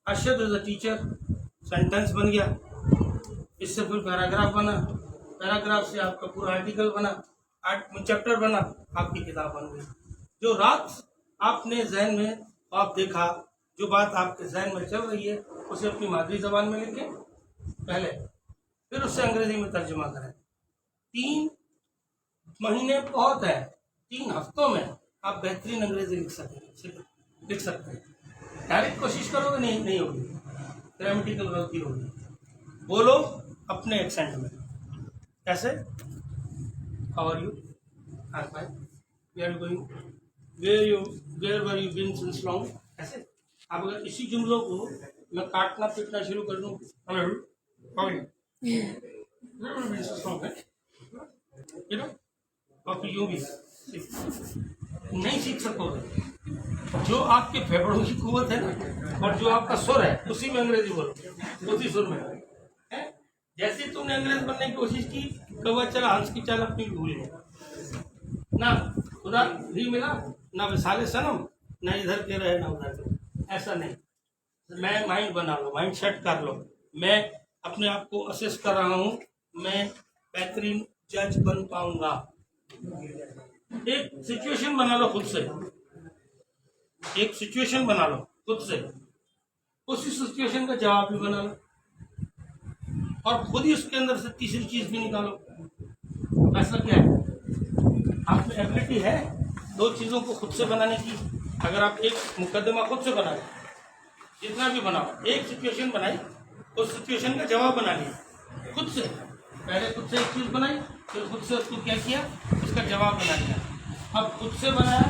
Arshad is a teacher sentence बन गया, इससे फिर पैराग्राफ बना, पैराग्राफ से आपका पूरा आर्टिकल बना, चैप्टर बना, आपकी किताब बन गई। जो रात आपने जहन में आप देखा, जो बात आपके जहन में चल रही है, उसे अपनी मादरी जबान में लिखें पहले, फिर उससे अंग्रेजी में तर्जुमा करें। 3 महीने बहुत है, 3 हफ्तों में आप बेहतरीन अंग्रेजी लिख सकते हैं। डायरेक्ट कोशिश करोगे नहीं होगी, ग्रामेटिकल गलती होगी। बोलो अपने एक्सेंट में, कैसे? How are you? I am fine. Where were you been since long? ऐसे आप अगर इसी जुमलों को मैं काटना पीटना शुरू कर दूँ, यूँ भी नहीं सीख सकोगे। जो आपके फेफड़ों की कुव्वत है ना, और जो आपका सुर है, उसी में अंग्रेजी बोलो, उसी सुर में है। जैसे तुमने अंग्रेज बनने की कोशिश की, कौवा चला हंस की चाल अपनी भूल गया, ना खुदा भी मिला, ना विसाले सनम, ना इधर के रहे ना उधर के। ऐसा नहीं, मैं माइंड बना लो, माइंड सेट कर लो। मैं अपने आप को असेस कर रहा हूँ, मैं बेहतरीन जज बन पाऊंगा। एक सिचुएशन बना लो खुद से, एक सिचुएशन बना लो खुद से, उसी सिचुएशन का जवाब भी बना लो, और खुद ही उसके अंदर से तीसरी चीज भी निकालो। ऐसा क्या है? आप में एबिलिटी है 2 चीज़ों को खुद से बनाने की। अगर आप एक मुकदमा खुद से बनाए, जितना भी बनाओ, एक सिचुएशन बनाई, उस सिचुएशन का जवाब बना लिया खुद से। पहले खुद से एक चीज़ बनाई, फिर खुद से उसको क्या किया, उसका जवाब बना लिया। अब खुद से बनाया,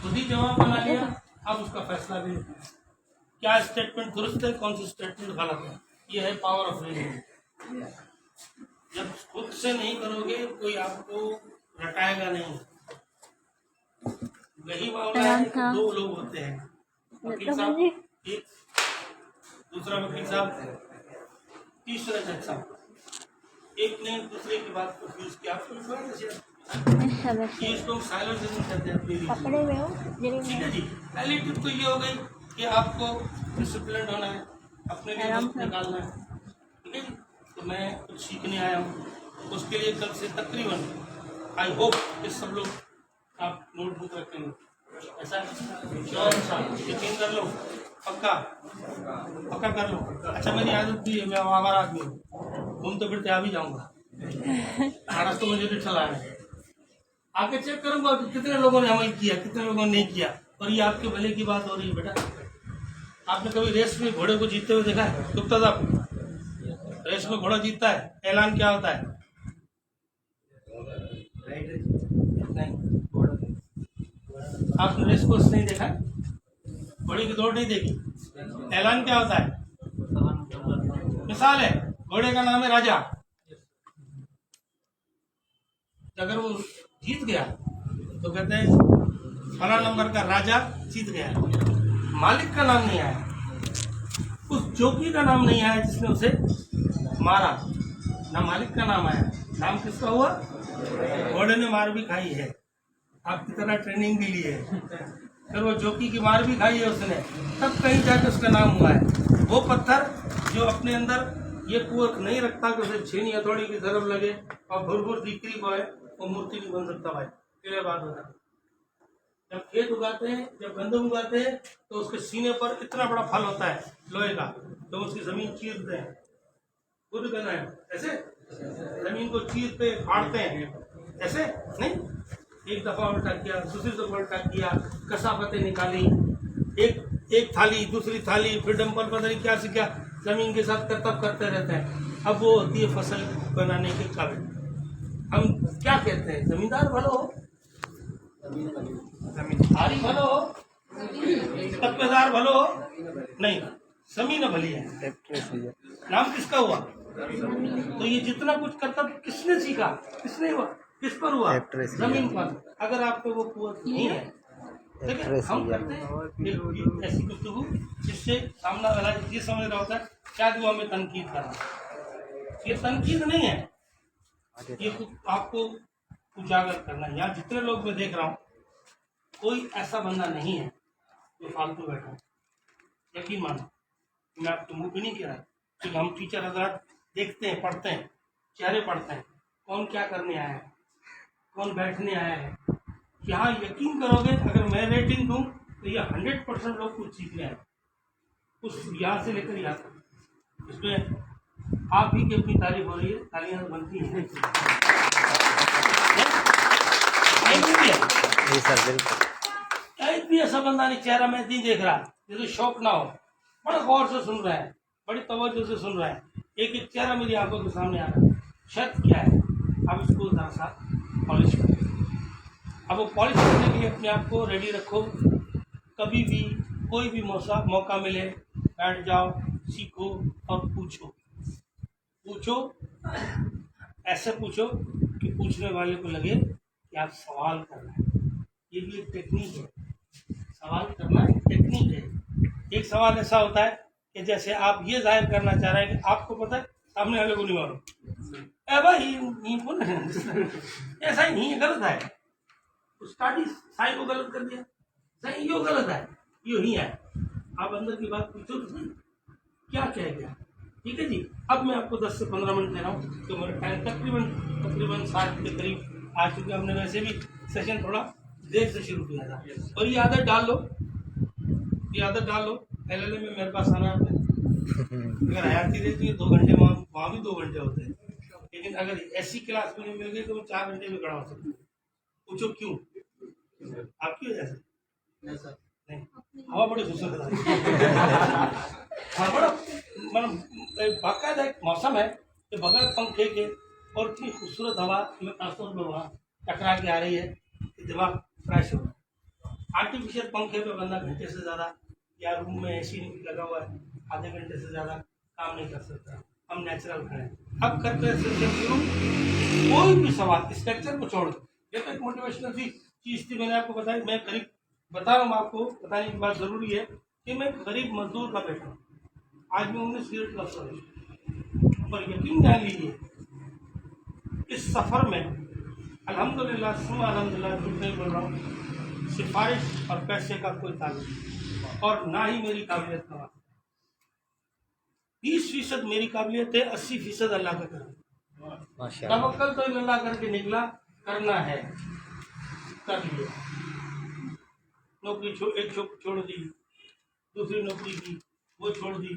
खुद ही जवाब बना लिया, अब उसका फैसला भी क्या स्टेटमेंट दुरुस्त है, कौन सी स्टेटमेंट गलत है। ये है पावर ऑफ रीजनिंग। जब खुद से नहीं करोगे, कोई आपको रटाएगा नहीं। वही मामला है कि 2 लोग होते हैं, वकील साहब एक, दूसरा वकील साहब, तीसरा जज साहब। एक ने दूसरे की बात को यूज किया, आपको ये इसको हम साइलोजिज्म कहते हैं। ठीक है जी। पहली टिप तो ये हो गई कि आपको डिसिप्लिन होना है, अपने लिए वक्त निकालना है। ठीक है जी। तो मैं कुछ सीखने आया हूँ, उसके लिए कल से तकरीबन आई होप कि सब लोग आप नोटबुक रखेंगे। ऐसा यकीन कर लो, पक्का कर लो। अच्छा, मेरी आदत भी है, मैं आवारा आदमी हूँ, घूमते फिरते आ भी जाऊँगा, महाराष्ट्र तो मुझे भी चला है। आके चेक करूँगा कि कितने लोगों ने अमल किया, कितने लोगों ने नहीं किया, और ये आपके भले की बात हो रही है। बेटा, आपने कभी रेस में घोड़े को जीतते हुए देखा है? गुप्ता साहब, रेस में घोड़ा जीतता है, ऐलान क्या होता है? नहीं, आपने रेस कोर्स नहीं देखा, घोड़े की दौड़ नहीं देखी, ऐलान क्या होता है? मिसाल है, घोड़े का नाम है राजा। अगर वो जीत गया तो कहते हैं फला नंबर का राजा जीत गया। मालिक का नाम नहीं आया, उस जोकी का नाम नहीं आया जिसने उसे मारा, ना मालिक का नाम आया। नाम किसका हुआ? घोड़े ने मार भी खाई है, आपकी तरह ट्रेनिंग भी ली है, फिर वो जोकी की मार भी खाई है उसने, तब कहीं जाकर उसका नाम हुआ है। वो पत्थर जो अपने अंदर ये कुवत नहीं रखता कि उसे छीनी हथौड़ी की तरफ लगे और भुर दिखरी को है, वो मूर्ति नहीं बन सकता भाई। क्लियर बात होता है। जब खेत उगाते हैं, जब गंदम उगाते हैं, तो उसके सीने पर इतना बड़ा फल होता है लोहे का, तो उसकी जमीन चीरते हैं, खुद करना है ऐसे, जमीन को चीरते फाड़ते हैं, ऐसे नहीं, एक दफ़ा उल्टा किया, दूसरी दफ़ा उल्टा किया, कसाफतें निकाली, एक थाली, दूसरी थाली, फिर डंपल पता नहीं क्या से क्या ज़मीन के साथ करतब करते रहते हैं। अब वो होती है फसल बनाने के काबिल। हम क्या कहते हैं, जमींदार भलो हो, जमींदारी भलो हो, तकबेदार भलो हो, नहीं, जमीन भली है। नाम किसका हुआ? तो ये जितना कुछ करता किसने सीखा, किसने हुआ, किस पर हुआ? जमीन पर। अगर आप पे वो कुव्वत नहीं है, लेकिन हम करते हैं एक ऐसी गुफ्तगू जिससे सामना वाला ये समझ रहा होता है शायद वो हमें तनकीद कर रहा है। ये तनकीद नहीं है, ये आपको उजागर करना है। यहाँ जितने लोग मैं देख रहा हूँ, कोई ऐसा बंदा नहीं है जो फालतू बैठा है। यकीन मानो, मैं आपके मुंह पे नहीं कह रहा, क्योंकि हम टीचर हजरात देखते हैं, पढ़ते हैं, चेहरे पढ़ते हैं, कौन क्या करने आया है, कौन बैठने आया है। यहाँ यकीन करोगे, अगर मैं रेटिंग दूं तो ये 100% लोग कुछ सीखने आए, उस यहाँ से लेकर यहाँ तक। इसमें आप ही की अपनी तारीफ हो रही है, तालियां बनती हैं। जी सर, बिल्कुल। एक भी ऐसा बंदा नहीं, चेहरा मैं नहीं देख रहा जिसे शौक ना हो, बड़ा गौर से सुन रहा है, बड़ी तवज्जो से सुन रहा है। एक एक चेहरा मेरी आंखों के सामने आ रहा है। शर्त क्या है, अब इसको जरा सा पॉलिश करो। अब वो पॉलिश करने के लिए अपने आप को रेडी रखो। कभी भी कोई भी मौका मिले, बैठ जाओ, सीखो और पूछो। ऐसे पूछो कि पूछने वाले को लगे कि आप सवाल कर रहे हैं। ये भी एक टेक्निक है, सवाल करना एक टेक्निक है। एक सवाल ऐसा होता है कि जैसे आप ये जाहिर करना चाह रहे हैं कि आपको पता है, सामने वाले को नहीं मालूम। भाई ऐसा ही नहीं है, गलत है। स्टार्टिंग साई को गलत कर दिया, सही यो गलत है, यो ही है। आप अंदर की बात पूछो तो सही, क्या कह गया। ठीक है जी। अब मैं आपको 10 से 15 मिनट दे रहा हूँ, तो मेरा टाइम तकरीबन 7 के करीब आ चुके। हमने वैसे भी सेशन थोड़ा देर से शुरू किया था, और ये आदत डाल लो, LLM में मेरे पास आना है। अगर हयाती रहती है 2 घंटे, वहाँ भी 2 घंटे होते हैं, लेकिन अगर ऐसी क्लास में मिल गई तो मैं 4 घंटे में खड़ा हो सकता हूँ। पूछो क्यों? आपकी वजह से नहीं, हवा बड़ी खूबसूरत है। हाँ, बड़ा मतलब बाकायदा एक मौसम है कि बगैर पंखे के और इतनी खूबसूरत हवा में खासतौर पर वहाँ टकरा के आ रही है कि दिमाग फ्रेश हो रहा है। आर्टिफिशियल पंखे पे बंदा घंटे से ज़्यादा, या रूम में AC लगा हुआ है, आधे घंटे से ज़्यादा काम नहीं कर सकता। हम नेचुरल करें। अब करते हैं शुरू। कोई भी सवाल स्ट्रक्चर को छोड़ दो। ये तो एक मोटिवेशनल सी चीज़ थी, मैंने आपको बताई। मैं करीब बता रहा हूँ, आपको बताने की बात ज़रूरी है कि मैं गरीब मजदूर का बेटा हूँ। आज मैं 19 ग्रेड क्लास हूँ, पर यकीन जान लीजिए इस सफ़र में अल्हम्दुलिल्लाह झूठ नहीं बोल रहा हूँ, सिफारिश और पैसे का कोई ताल्लुक नहीं, और ना ही मेरी काबिलियत का वास्ता। 20% मेरी काबिलियत है, 80% अल्लाह का करम। तवक्कल तो अल्लाह करके निकला, करना है, कर लिया। नौकरी एक छोड़ दी, दूसरी नौकरी की वो छोड़ दी,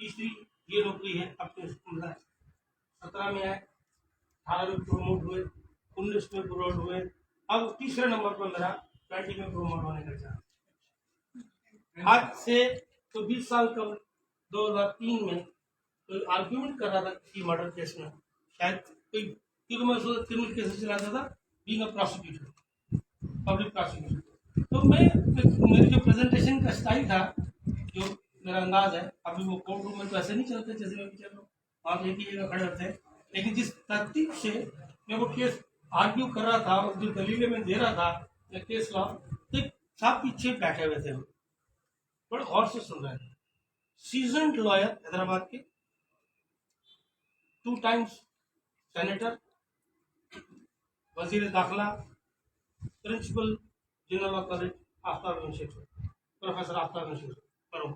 तीसरी ये नौकरी है। अपने 17 में आए, 18 में प्रमोट हुए, 19 में प्रमोट हुए, अब तीसरे नंबर पर मेरा 20 में प्रमोट होने का चाह। आज से तो 20 साल कब 2003 में कोई आर्ग्यूमेंट कर रहा था किसी मर्डर केस में, शायद कोई, क्योंकि मैं उसको क्रिमिनल केस चलाता था, being a prosecutor, public prosecutor. तो मेरी जो प्रेजेंटेशन का स्टाइल था, जो मेरा अंदाज है, अभी वो कोर्ट रूम में तो ऐसे नहीं चलते जैसे मैं भी चल रहा हूँ, आप एक ही जगह खड़े होते हैं, लेकिन जिस तरतीब से मैं वो केस आर्ग्यू कर रहा था और जो दलीलें मैं दे रहा था या केस लॉ, तो साहब पीछे बैठे हुए थे, बड़े गौर से सुन रहे थे। सीजन्ड लॉयर, हैदराबाद के, 2 टाइम्स सेनेटर, वजीर दाखिला, principal general of college Aftab university, professor Aftab university करो।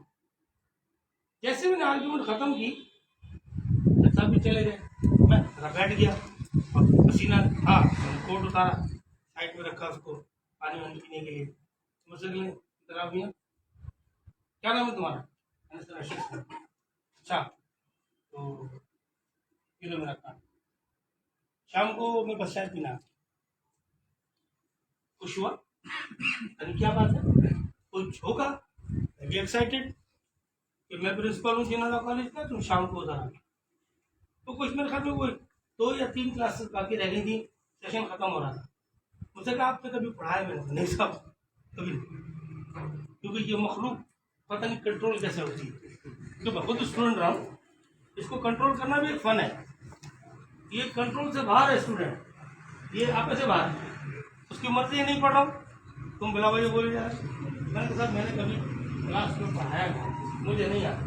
जैसे मैंने आर्ग्यूमेंट खत्म की, सब भी चले गए, मैं बैठ गया और पसीना, हाँ, कोट उतारा, साइड में रखा उसको पानी वानी पीने के लिए। मुझसे कहने इधर आओ भैया, क्या नाम है तुम्हारा? मैंने सर रशीद सर। अच्छा, तो किलो में रखा, शाम को मैं बस चाय पीना। खुश हुआ, अरे क्या बात है, कुछ होगा, एक्साइटेड कि मैं प्रिंसिपल हूँ जिनाला कॉलेज का, तुम शाम को उधर आ गए। तो कुछ मेरे ख्याल में वो 2 या 3 क्लासेस बाकी रह गई थी, सेशन खत्म हो रहा था। मुझसे कहा आपने कभी पढ़ाया? मैंने नहीं साहब कभी नहीं, क्योंकि ये मखलूक पता नहीं कंट्रोल कैसे होती है। तो मैं खुद स्टूडेंट रहा हूँ, इसको कंट्रोल करना भी एक फन है। ये कंट्रोल से बाहर है स्टूडेंट, ये आप से बाहर है, उसकी मर्जी नहीं पढ़ रहा हूँ, तुम बिला वजह बोले जा रहे। मैंने कहा मैंने कभी क्लास में पढ़ाया नहीं, मुझे नहीं आता।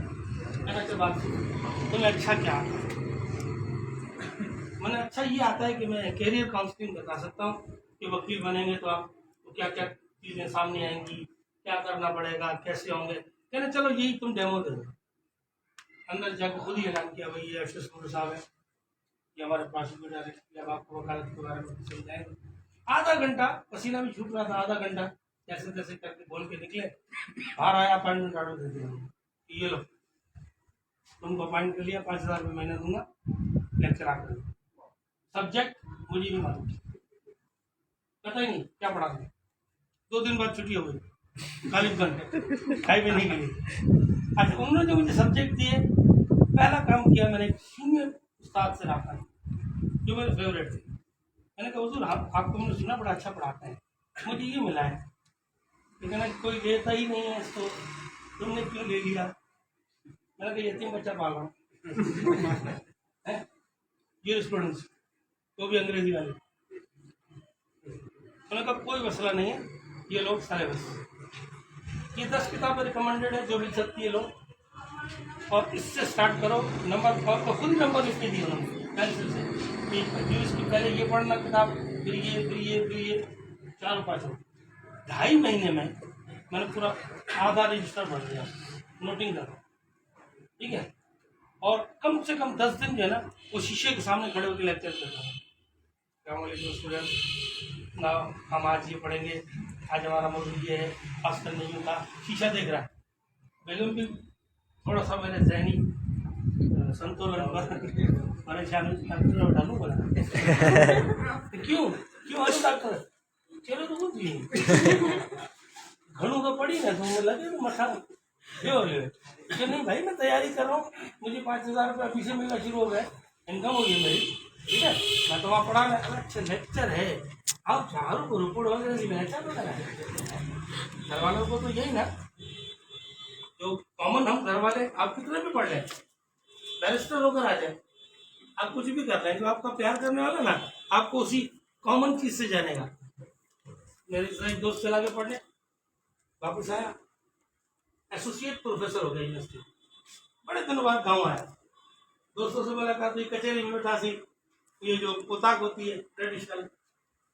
मैंने अच्छा बात तुम्हें अच्छा क्या आता है? मैंने अच्छा ये आता है कि मैं कैरियर काउंसलिंग बता सकता हूँ कि वकील बनेंगे तो आपको क्या क्या चीज़ें सामने आएंगी, क्या करना पड़ेगा, कैसे होंगे। कहने चलो यही तुम डेमो दे दो। अंदर जाकर खुद ही ऐलान किया, भाई ये एस साहब है, ये हमारे प्रोसिक्यूटर है, जब आपको वकालत के बारे में समझाएंगे। आधा घंटा पसीना भी छूट रहा था, आधा घंटा कैसे कैसे करके बोल के निकले, बाहर आया, अपॉइंटमेंट ऑर्डर दे दिया, ये लो तुमको अपॉइंट कर लिया, 5,000 रुपये महीना दूंगा, लेक्चर आकर। सब्जेक्ट मुझे नहीं मालूम, पता ही नहीं क्या पढ़ा था। 2 दिन बाद छुट्टी हो गई, 40 घंटे खाई भी नहीं गई। अच्छा, उन्होंने जो मुझे सब्जेक्ट दिए, पहला काम किया मैंने सीनियर उस्ताद से रहा, जो मेरे फेवरेट थे। मैंने कहा हुजूर आपको मैंने सुना बड़ा अच्छा पढ़ाते हैं, मुझे ये मिला है, लेकिन कोई लेता ही नहीं है इसको, तुमने क्यों ले लिया? मैंने कहा यतीम बच्चा पाल रहा हूँ, ये स्टूडेंट्स तो भी अंग्रेजी वाले। मैंने कहा कोई मसला नहीं है, ये लोग सारे बस ये 10 किताबें रिकमेंडेड है जो लिख सकती है लोग, और इससे स्टार्ट करो। नंबर तो खुद नंबर लिख के दिए उन्होंने पेंसिल से कि इसकी पहले ये पढ़ना किताब, फिर ये फिर ये फिर ये 4-5 2.5 महीने में मैंने पूरा आधा रजिस्टर भर दिया, नोटिंग करो, ठीक है। और कम से कम 10 दिन जो है ना, वो शीशे के सामने खड़े होकर लेक्चर करता था। स्टूडेंट ना, हम आज ये पढ़ेंगे, आज हमारा मौजूद ये है, आज कल नहीं होता, शीशा देख रहा है। बेगम भी थोड़ा सा मेरे जहनी संतुलन परेशान डालू बोला क्यों क्यों आज डॉक्टर चलो तो कुछ घणू तो पड़ी ना, तो लगे तो मसा क्यों नहीं भाई, मैं तैयारी कर रहा हूँ, मुझे 5,000 रुपये अभी से मिलना शुरू हो गया, इनकम हो गई मेरी, ठीक है। मैं तो वहाँ पढ़ा मैं, अच्छा लेक्चर है, आप चारों को रिपोर्ट वगैरह अच्छा तो लगा। घर वालों को तो यही ना, जो कॉमन हम घर वाले, आप कितने भी पढ़ लें, बैरिस्टर होकर आ जाए, आप कुछ भी कर लें, जो आपका प्यार करने वाला ना, आपको उसी कॉमन चीज से जानेगा। मेरे एक दोस्त चला के पढ़ने, वापस आया, एसोसिएट प्रोफेसर हो गया यूनिवर्सिटी, बड़े दिनों बाद गाँव आया, दोस्तों से मुलाकात हुई, कचहरी में बैठा सी, ये जो पोताक होती है ट्रेडिशनल,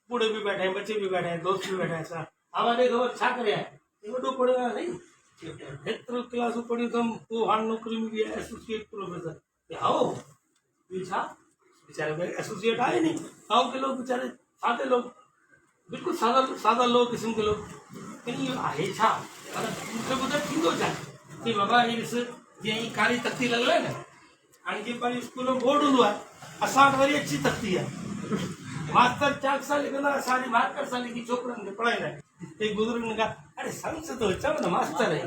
बूढ़े भी बैठे हैं, बच्चे भी बैठे हैं, दोस्त भी बैठे हैं, सर हमारे खबर छा कर तो पढ़ेगा नहीं, 12 क्लास पढ़ी तो वो हाल नौकरी में गया एसोसिएट प्रोफेसर। आओ बेचारे एसोसिएट आए नहीं, गाँव के लोग बेचारे सादे लोग, बिल्कुल सादा लोग किस्म के लोग, लेकिन आहे छा थींदो छा कि बाबा ये काली तख्ती लग रहा है ना, आणखी पण स्कूल में बोर्ड हूंदो आहे, असां वटि वरी अच्छी तख्ती आहे, मास्टर चाक सां लिखंदा, असांजी 72 साल की छोकिरनि खे पढ़ाईंदा आहिनि। एक बुजुर्ग ने कहा, अरे समझ तो चलो ना मास्टर है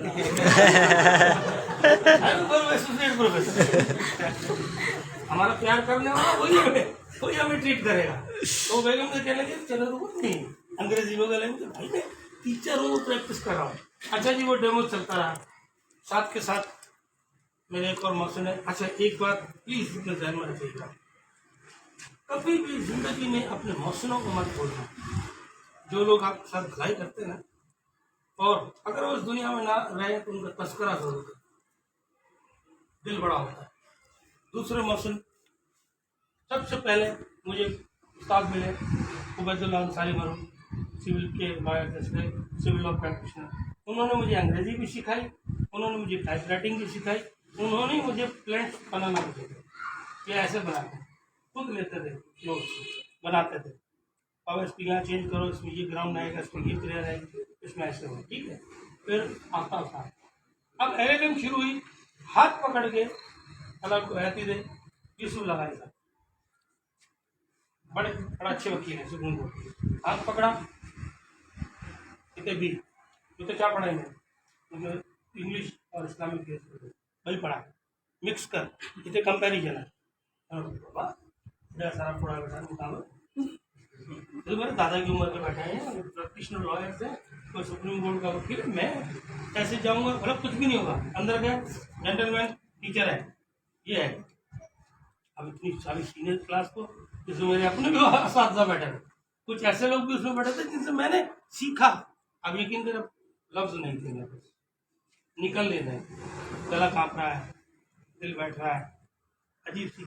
एसोसिएट प्रोफेसर, हमारा प्यार करने वाला वही हमें ट्रीट करेगा। तो बेगम ने कहने लगे चलो तो कुछ नहीं, अंग्रेजी में गले में, भाई मैं टीचर हूँ, प्रैक्टिस कर रहा हूँ। अच्छा जी, वो डेमो चलता रहा, साथ के साथ मेरे एक और मौसम है। अच्छा एक बात प्लीज अपने ध्यान में रखिएगा, कभी भी जिंदगी में अपने मौसमों को मत भूलना। जो लोग आपके साथ भलाई करते हैं ना, और अगर वो इस दुनिया में ना रहे तो उनका तस्करा जरूर है, दिल बड़ा होता है। दूसरे मौसम, सबसे पहले मुझे उस्ताद मिले उबैदुल्लाह अंसारी मरूम, सिविल के लॉयर थे, सिविल लॉ प्रैक्टिशनर। उन्होंने मुझे अंग्रेजी भी सिखाई, उन्होंने मुझे टाइप राइटिंग भी सिखाई, उन्होंने मुझे प्लेंट बनाना भी सिखाया, ये ऐसे बनाते खुद लेते थे, नोट्स बनाते थे, अब इसको यहाँ चेंज करो, इसमें ये ग्राउंड आएगा, इसमें ये प्लेयर आएगी, इसमें ऐसे हो, ठीक है। फिर आता था, अब एलएलएम शुरू हुई, हाथ पकड़ के अलग को रहती थे यूसुफ लगाई था, बड़ा अच्छे वकील है, सुकून को हाथ पकड़ा, इतने भी तो क्या पढ़ाएंगे, क्योंकि इंग्लिश और इस्लामिक वही पढ़ा मिक्स कर, इतने कंपेरिजन है। सारा पूरा बेटा निकालो, तो मेरे दादा की उम्र के बैठे हैं, प्रैक्टिशनर लॉयर्स हैं, कोई सुप्रीम कोर्ट का वकील, मैं ऐसे जाऊंगा मतलब कुछ भी नहीं होगा। अंदर गए जेंटलमैन टीचर है, ये है। अब इतनी सारी सीनियर क्लास को, जिसमें मेरे अपने भी साथ बैठे थे, कुछ ऐसे लोग भी उसमें बैठे थे जिनसे मैंने सीखा। अब यकीन कर लफ्ज नहीं थे मेरे पास, निकल लेते हैं, गला काँप रहा है, दिल बैठ रहा है, अजीब सी